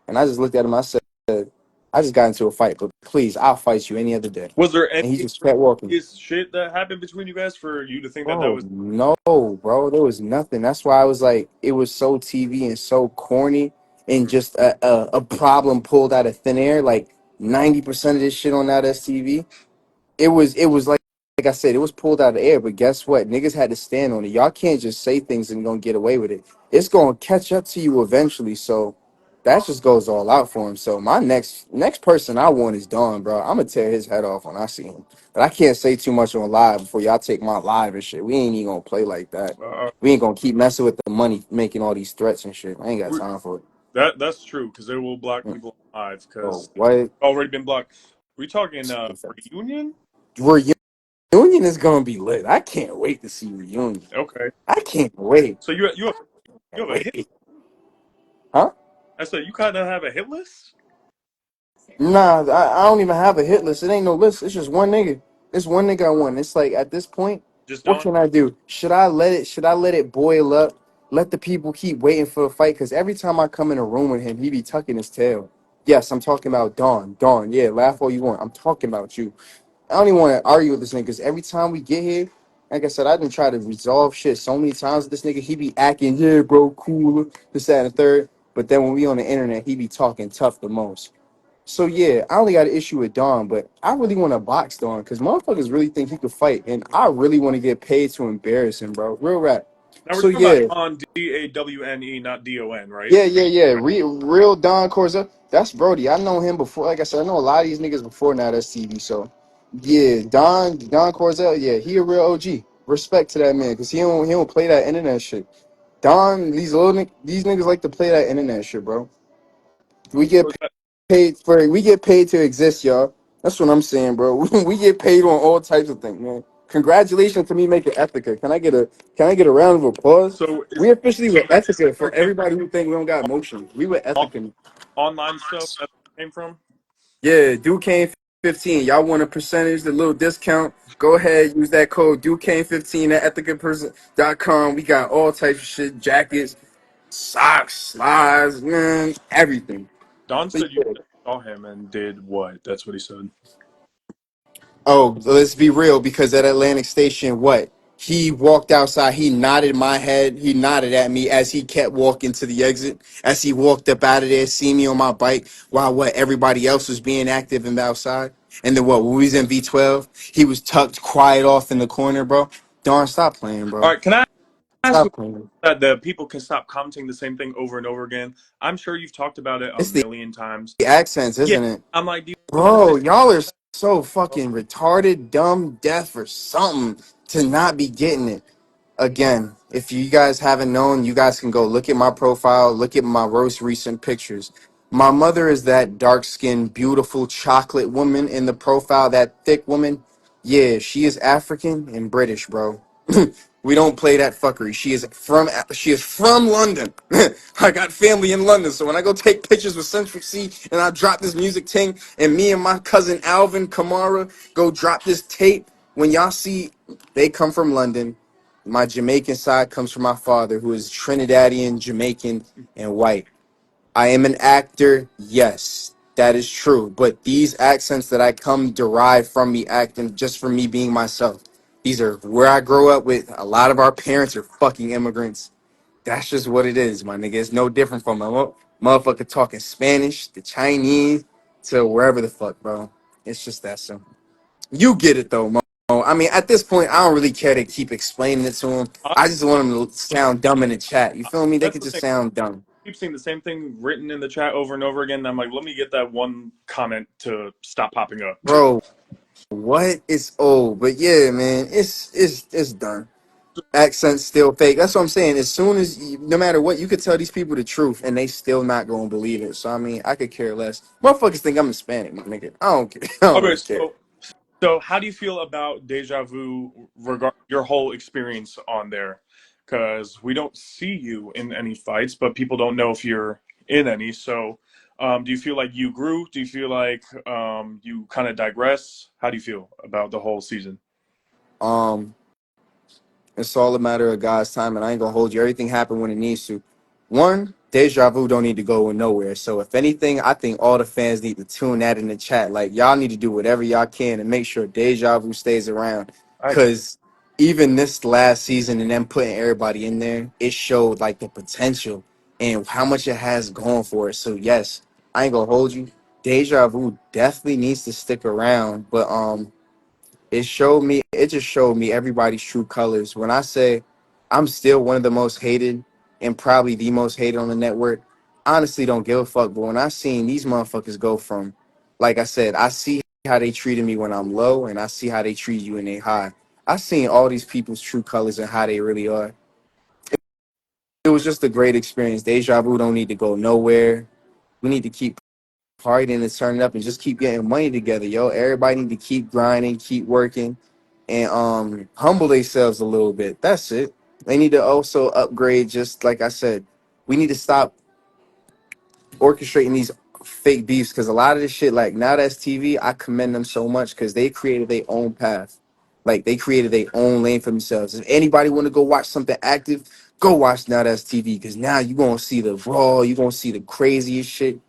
S8: And I just looked at him. I said, I just got into a fight, but please, I'll fight you any other day.
S1: Was there
S8: And he
S1: any
S8: just kept walking.
S1: shit that happened between you guys for you to think that that
S8: Bro,
S1: was?
S8: no, bro, there was nothing. That's why I was like, it was so TV and so corny and just a problem pulled out of thin air. Like 90% of this shit on that STV, it was like I said, it was pulled out of the air. But guess what? Niggas had to stand on it. Y'all can't just say things and gonna get away with it. It's gonna catch up to you eventually. So that just goes all out for him. So my next person I want is Dawn, bro. I'm gonna tear his head off when I see him. But I can't say too much on live before y'all take my live and shit. We ain't even gonna play like that.
S1: Uh,
S8: We ain't gonna keep messing with the money, making all these threats and shit. I ain't got
S1: we,
S8: time for it.
S1: that's true because they will block
S8: Mm.
S1: people live
S8: Oh,
S1: because
S8: what?
S1: already been blocked. We talking reunion?
S8: Reunion is gonna be lit. I can't wait to see reunion.
S1: Okay,
S8: I can't wait.
S1: so you
S8: Can't
S1: have a hit.
S8: wait. Huh?
S1: I said you kind of have a hit list.
S8: Nah, I don't even have a hit list. It ain't no list. It's just one nigga. It's one nigga I want. It's like at this point,
S1: Just
S8: what
S1: Don.
S8: can I do? Should I let it boil up? Let the people keep waiting for a fight? Because every time I come in a room with him, he be tucking his tail. Yes, I'm talking about Dawn. Dawn, yeah, laugh all you want. I'm talking about you. I don't even want to argue with this nigga because every time we get here, like I said, I didn't try to resolve shit so many times with this nigga. He be acting, yeah, bro, cool, this, that, and the third. But then when we on the internet, he be talking tough the most. So yeah, I only got an issue with Dawn, but I really want to box Dawn because motherfuckers really think he could fight, and I really want to get paid to embarrass him, bro. Real rap.
S1: Now we're
S8: So
S1: talking about
S8: yeah,
S1: Don Dawne, not Don, right?
S8: yeah. Real Don Corza. That's Brody. I know him before. Like I said, I know a lot of these niggas before now. That's TV. So yeah, Don Corzel. Yeah, he a real OG. Respect to that man because he don't play that internet shit. Don, these niggas like to play that internet shit, bro. We get
S1: So is that,
S8: we get paid to exist, y'all. That's what I'm saying, bro. We get paid on all types of things, man. Congratulations to me making Ethica. Can I get a round of applause?
S1: so is
S8: We officially with Ethica
S1: there
S8: for
S1: game
S8: everybody who think we don't got motion. We with
S1: on,
S8: Ethica.
S1: online stuff that came from?
S8: Yeah, Duquesne 15. Y'all want a percentage, the little discount? Go ahead, use that code Duquesne 15 at ethicaperson.com. We got all types of shit, jackets, socks, slides, man, everything.
S1: Don
S8: So
S1: said you
S8: yeah.
S1: saw him and did what? That's what he said.
S8: Oh, let's be real, because at Atlantic Station, what? He walked outside, he nodded my head, he nodded at me as he kept walking to the exit. As he walked up out of there, see me on my bike while what everybody else was being active and outside. And then what, when we was in V12, he was tucked quiet off in the corner, bro. Darn, stop playing,
S1: All
S8: bro.
S1: right, can I ask
S8: Stop playing.
S1: that the people can stop commenting the same thing over and over again? I'm sure you've talked about it a
S8: It's the
S1: million times.
S8: accents,
S1: Yeah,
S8: isn't it?
S1: I'm like, do you
S8: Bro,
S1: understand?
S8: y'all are so fucking retarded, dumb, deaf, or something to not be getting it. Again, if you guys haven't known, you guys can go look at my profile, look at my most recent pictures. My mother is that dark skinned, beautiful chocolate woman in the profile, that thick woman. Yeah, she is African and British, bro. We don't play that fuckery. She is from London. I got family in London, so when I go take pictures with Central C and I drop this music ting, and me and my cousin Alvin Kamara go drop this tape, when y'all see they come from London. My Jamaican side comes from my father, who is Trinidadian, Jamaican, and white. I am an actor, yes, that is true. But these accents that I come derive from me acting, just from me being myself. These are where I grow up with. A lot of our parents are fucking immigrants. That's just what it is, my nigga. It's no different from a motherfucker talking Spanish, the Chinese, to wherever the fuck, bro. It's just that simple. You get it though, Mo. I mean, at this point, I don't really care to keep explaining it to him.
S1: I,
S8: I just want him to sound dumb in the chat. You feel me? They
S1: that's
S8: could
S1: the
S8: just
S1: thing.
S8: sound dumb.
S1: I keep seeing the same thing written in the chat over and over again. And I'm like, let me get that one comment to stop popping up.
S8: Bro, what? It's old. But yeah, man, it's done. Accent's still fake. That's what I'm saying. As soon as no matter what, you could tell these people the truth and they still not gonna believe it. So I mean, I could care less. Motherfuckers think I'm Hispanic, my nigga. I don't care. I don't
S1: Okay,
S8: really care.
S1: so how do you feel about Deja Vu regard your whole experience on there? Because we don't see you in any fights, but people don't know if you're in any. So, do you feel like you grew? Do you feel like you kind of digress? How do you feel about the whole season?
S8: Um, It's all a matter of God's time, and I ain't gonna hold you. Everything happened when it needs to. One, deja vu don't need to go nowhere. So if anything, I think all the fans need to tune that in the chat. Like y'all need to do whatever y'all can and make sure deja vu stays around.
S1: I agree.
S8: Cause even this last season and them putting everybody in there, it showed like the potential and how much it has going for it. So yes, I ain't gonna hold you. Deja vu definitely needs to stick around, but it just showed me everybody's true colors. When I say I'm still one of the most hated and probably the most hated on the network, honestly don't give a fuck. But when I seen these motherfuckers go from, like I said, I see how they treated me when I'm low and I see how they treat you when they high. I seen all these people's true colors and how they really are. It was just a great experience. Deja vu don't need to go nowhere. We need to keep partying and turning up and just keep getting money together, yo. Everybody need to keep grinding, keep working, and humble themselves a little bit. That's it. They need to also upgrade, just like I said. We need to stop orchestrating these fake beefs because a lot of this shit, like now that's TV, I commend them so much because they created their own path. Like they created their own lane for themselves. If anybody want to go watch something active, go watch Now That's TV because now you're gonna see the raw, you're gonna see the craziest shit.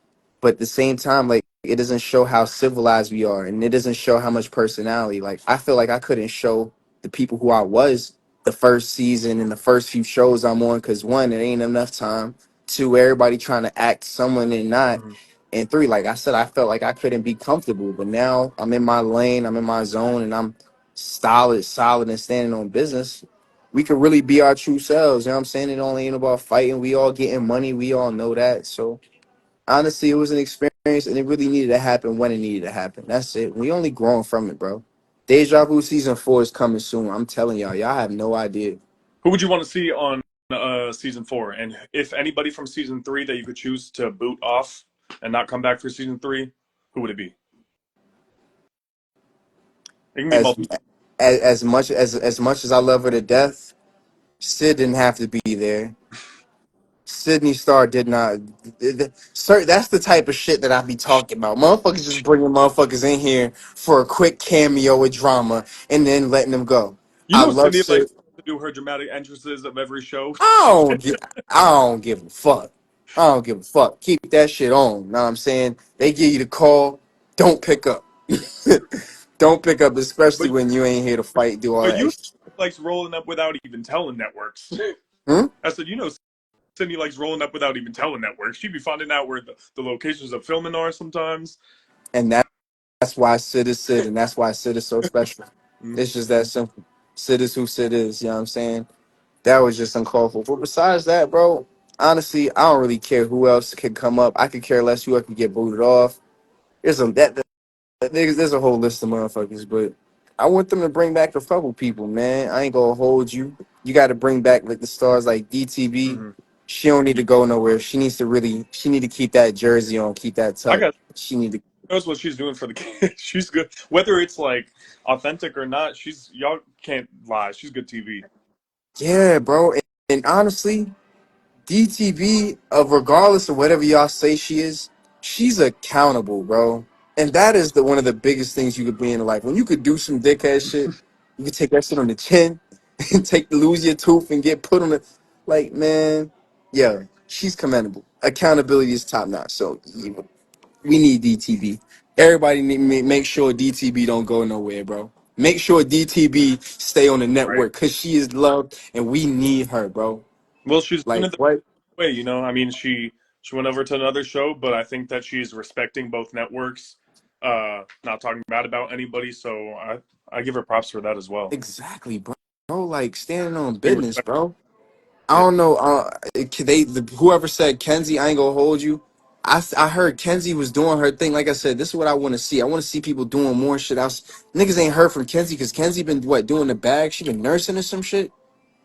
S8: But at the same time, like it doesn't show how civilized we are and it doesn't show how much personality. Like I feel like I couldn't show the people who I was the first season and the first few shows I'm on because one, it ain't enough time. Two, everybody trying to act someone and not.
S1: Mhm.
S8: And three, like I said, I felt like I couldn't be comfortable. But now I'm in my lane, I'm in my zone, and I'm solid, and standing on business. We can really be our true selves. You know what I'm saying? It only ain't about fighting. We all getting money. We all know that. So honestly, it was an experience, and it really needed to happen when it needed to happen. That's it. We only growing from it, bro. Deja Vu season 4 is coming soon. I'm telling y'all, y'all have no idea.
S1: Who would you want to see on season 4? And if anybody from season 3 that you could choose to boot off and not come back for season 3, who would it be? It can be
S8: As
S1: multiple.
S8: as much as I love her to death, Sid didn't have to be there. Sydney Star did not. Sir, that's the type of shit that I be talking about. Motherfuckers just bringing motherfuckers in here for a quick cameo with drama and then letting them go.
S1: You
S8: I
S1: know,
S8: love
S1: Cindy likes
S8: Sid.
S1: to do her dramatic entrances of every show.
S8: I don't give. I don't give a fuck. I don't give a fuck. Keep that shit on. Know what I'm saying? They give you the call. Don't pick up. Don't pick up, especially
S1: But
S8: when you ain't here to fight. Do all
S1: but
S8: that
S1: you
S8: extra.
S1: likes rolling up without even telling networks.
S8: Hmm?
S1: I said, Cindy likes rolling up without even telling networks. She'd be finding out where the locations of filming are sometimes.
S8: And that's why Sid is Sid, and that's why Sid is so special.
S1: Mm.
S8: It's just that simple. Sid is who Sid is. You know what I'm saying? That was just uncalled for. But besides that, bro, honestly, I don't really care who else could come up. I could care less who else could get booted off. There's a whole list of motherfuckers, but I want them to bring back a couple people, man. I ain't gonna hold you. You got to bring back like the stars like DTB.
S1: Hmm.
S8: She don't need to go nowhere. She need to keep that jersey on, keep that
S1: I
S8: tuck.
S1: got
S8: She need to,
S1: knows what she's doing for the kids. She's good, whether it's like authentic or not. She's y'all can't lie. She's good TV.
S8: yeah, bro. And honestly, DTB, of regardless of whatever y'all say she is, she's accountable, bro. And that is the one of the biggest things you could be in life. When you could do some dickhead shit, you could take that shit on the chin and lose your tooth and get put on the like, man, yeah, she's commendable. Accountability is top notch. So we need DTB. Everybody need make sure DTB don't go nowhere, bro. Make sure DTB stay on the
S1: Right.
S8: network because she is loved and we need her, bro.
S1: Well, she's doing
S8: Like
S1: it the
S8: what?
S1: way. I mean, she went over to another show, but I think that she's respecting both networks. Not talking bad about anybody. So I give her props for that as well.
S8: Exactly, bro. Bro, like standing on
S1: Being
S8: business,
S1: respectful.
S8: bro. I
S1: Yeah.
S8: don't know. Whoever said Kenzie, I ain't gonna hold you. I heard Kenzie was doing her thing. Like I said, this is what I want to see. I want to see people doing more shit. Niggas ain't heard from Kenzie because Kenzie been what doing the bag. She been nursing or some shit.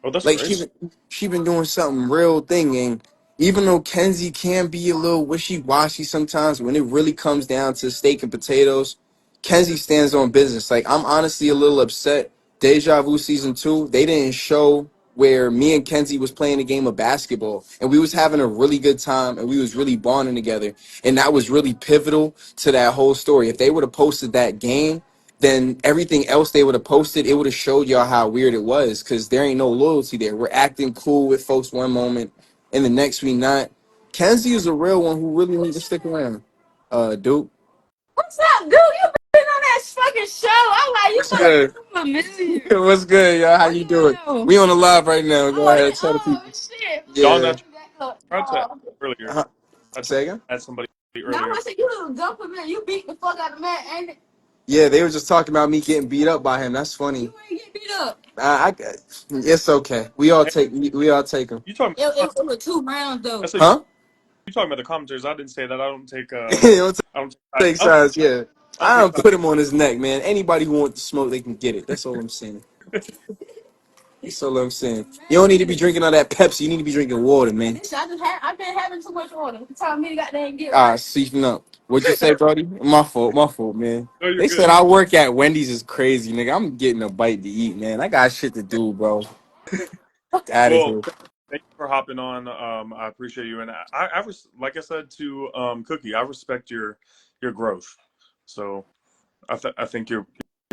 S1: Oh, that's
S8: Like
S1: great.
S8: she been doing something real thing, and even though Kenzie can be a little wishy washy sometimes, when it really comes down to steak and potatoes, Kenzie stands on business. Like I'm honestly a little upset. Deja Vu season 2, they didn't show where me and Kenzie was playing a game of basketball, and we was having a really good time, and we was really bonding together, and that was really pivotal to that whole story. If they would have posted that game then everything else they would have posted, it would have showed y'all how weird it was because there ain't no loyalty there. We're acting cool with folks one moment and the next we not. Kenzie is a real one who really needs to stick around. Duke.
S2: What's up, dude? You been on that fucking show? I'm like, you
S8: What's
S2: must
S8: good?
S2: be familiar.
S8: What's good, y'all? How
S2: What
S8: you
S2: you
S8: doing?
S2: on?
S8: We on the live right now. Go
S2: Oh,
S8: ahead,
S2: yeah.
S8: tell the
S2: Oh,
S8: people.
S2: shit.
S1: Don,
S8: Yeah.
S1: I tried to add earlier.
S8: Uh-huh.
S1: I tried
S8: Say again?
S1: to add somebody
S2: Now
S1: earlier.
S2: I said, you little dumper man. You beat the fuck out of man, ain't it?
S8: Yeah, they were just talking about me getting beat up by him. That's funny.
S2: You ain't get beat up.
S8: It's okay.
S1: Hey,
S8: We all take them.
S1: you talking
S2: It was 2 rounds,
S1: I
S2: though.
S1: said
S8: Huh?
S1: you talking about the commenters. I didn't say that.
S8: You don't
S1: I don't take
S8: take
S1: I don't,
S8: sides, yeah.
S1: I don't
S8: I
S1: take
S8: don't put him on his neck, man. Anybody who wants to smoke, they can get it. That's all I'm saying.
S1: sides.
S8: That's all I'm saying. You don't need to be drinking all that Pepsi. You need to be drinking water, man.
S2: I've been having too much water. You telling me to goddamn get
S8: Ah,
S2: right.
S8: season up. What'd you say, Brody? My fault, man.
S1: No, you're
S8: They
S1: good.
S8: said I work at Wendy's is crazy, nigga. I'm getting a bite to eat, man. I got shit to do, bro. Out of
S1: Well,
S8: here.
S1: thank you for hopping on. I appreciate you, and like I said to Cookie, I respect your growth. So I think you're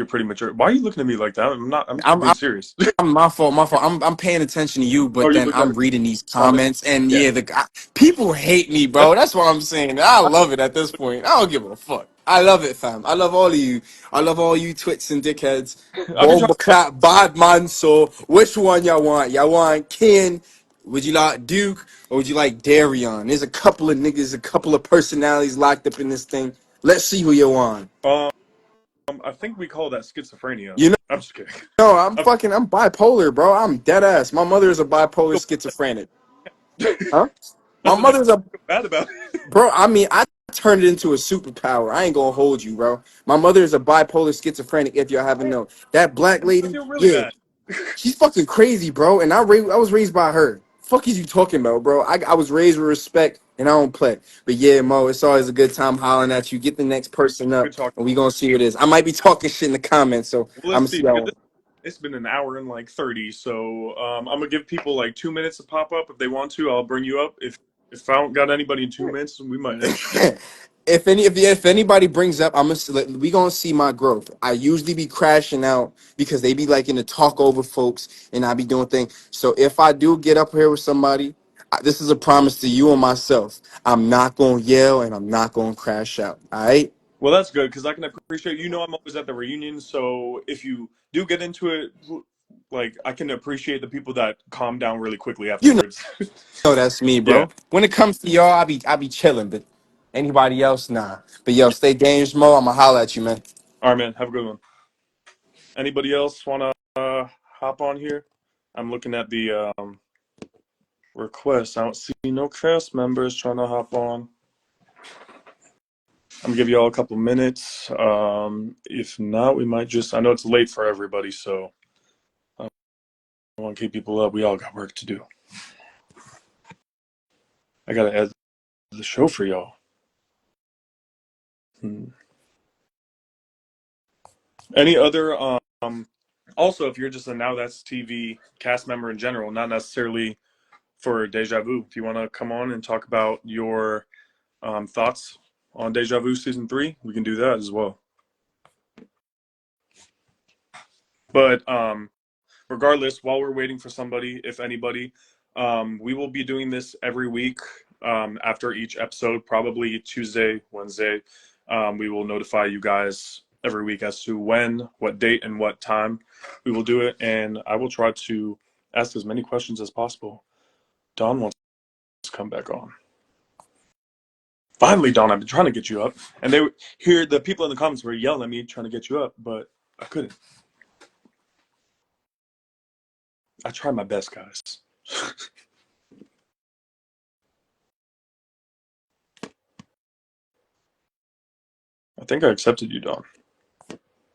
S1: pretty mature. Why are you looking at me like that? I'm not. I'm
S8: I'm
S1: being serious.
S8: my fault, my fault. I'm paying attention to you,
S1: Oh,
S8: but
S1: you're
S8: then
S1: looking at
S8: I'm
S1: the
S8: reading these
S1: comment.
S8: comments, and
S1: Yeah,
S8: yeah, people hate me,
S1: that's
S8: bro. That's what I'm saying. I love it at this point. I don't give a fuck. I love it, fam. I love all of you. I love all you twits and dickheads.
S1: I've been
S8: Bomba
S1: trying.
S8: clap, bad man. So, which one y'all want? Y'all want Ken? Would you like Duke or would you like Darion? There's a couple of niggas, a couple of personalities locked up in this thing. Let's see who you want.
S1: I think we call that schizophrenia.
S8: You know,
S1: I'm just kidding.
S8: no, I'm
S1: I'm,
S8: fucking, I'm bipolar, bro. I'm dead ass. My mother is a bipolar schizophrenic. Huh? My
S1: that's
S8: mother's a
S1: bad about it.
S8: bro. I mean, I turned it into a superpower. I ain't gonna hold you, bro. My mother is a bipolar schizophrenic. If y'all haven't known, that black
S1: I
S8: lady,
S1: feel really
S8: yeah,
S1: bad.
S8: she's fucking crazy, bro. And I was raised by her. Fuck is you talking about, bro? I was raised with respect, and I don't play. But yeah, Mo, it's always a good time hollering at you. Get the next person up,
S1: Good talk.
S8: and we gonna see what it is. I might be talking shit in the comments, so
S1: Well,
S8: I'm
S1: let's
S8: gonna see
S1: see because
S8: y'all.
S1: it's been an hour and like 30. So I'm gonna give people like 2 minutes to pop up if they want to. I'll bring you up. If I don't got anybody in 2 minutes, we might end the show.
S8: If anybody brings up, we gonna see my growth. I usually be crashing out because they be like in the talk over folks, and I be doing things. So if I do get up here with somebody, this is a promise to you and myself. I'm not gonna yell and I'm not gonna crash out. All right,
S1: Well, that's good because I can appreciate. I'm always at the reunion, so if you do get into it, like I can appreciate the people that calm down really quickly
S8: you know
S1: afterwards.
S8: that's me,
S1: Yeah.
S8: bro. When it comes to y'all, I be chilling, but anybody else, nah. But yo, stay dangerous, Mo. I'ma holler at you, man.
S1: All right, man. Have a good one. Anybody else want to hop on here? I'm looking at the requests. I don't see no cast members trying to hop on. I'm gonna give you all a couple minutes. If not, we might just. I know it's late for everybody, so I don't want to keep people up. We all got work to do. I gotta add the show for y'all. Any other also if you're just a Now That's TV cast member in general, not necessarily for Deja Vu, if you want to come on and talk about your thoughts on Deja Vu season 3, we can do that as well. But regardless, while we're waiting for somebody, if anybody, we will be doing this every week after each episode, probably Tuesday, Wednesday. We will notify you guys every week as to when, what date, and what time we will do it. And I will try to ask as many questions as possible. Don wants to come back on. Finally, Don, I've been trying to get you up. And the people in the comments were yelling at me trying to get you up, but I couldn't. I tried my best, guys. I think I accepted you, Don.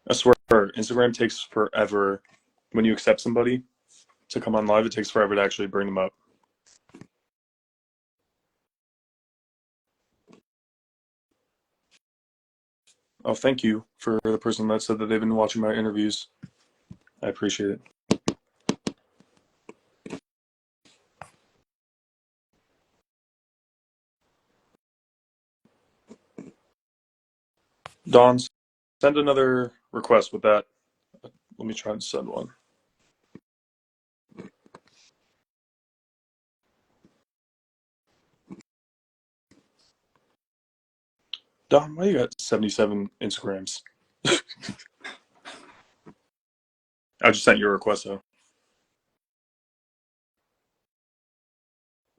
S1: I swear, Instagram takes forever when you accept somebody to come on live. It takes forever to actually bring them up. Oh, thank you for the person that said that they've been watching my interviews. I appreciate it. Don, send another request with that. Let me try and send one. Dom, why you got 77 Instagrams? I just sent you a request though.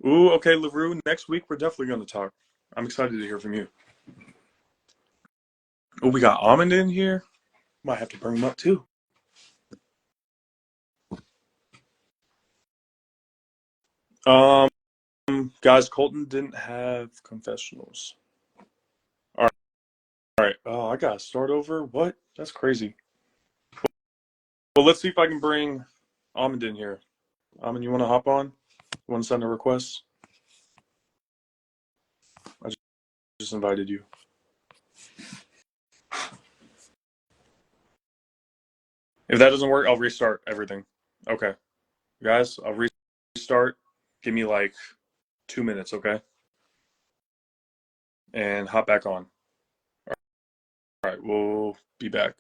S1: Ooh, okay, LaRue. Next week we're definitely gonna talk. I'm excited to hear from you. Oh, we got Almond in here. Might have to bring him up too. Um, guys, Colton didn't have confessionals. All right, all right. Oh, I gotta start over. What? That's crazy. Well, let's see if I can bring Almond in here. Almond, you want to hop on? You want to send a request? I just invited you. If that doesn't work, I'll restart everything. Okay, guys, I'll restart. Give me like 2 minutes, okay? And hop back on. All right, we'll be back.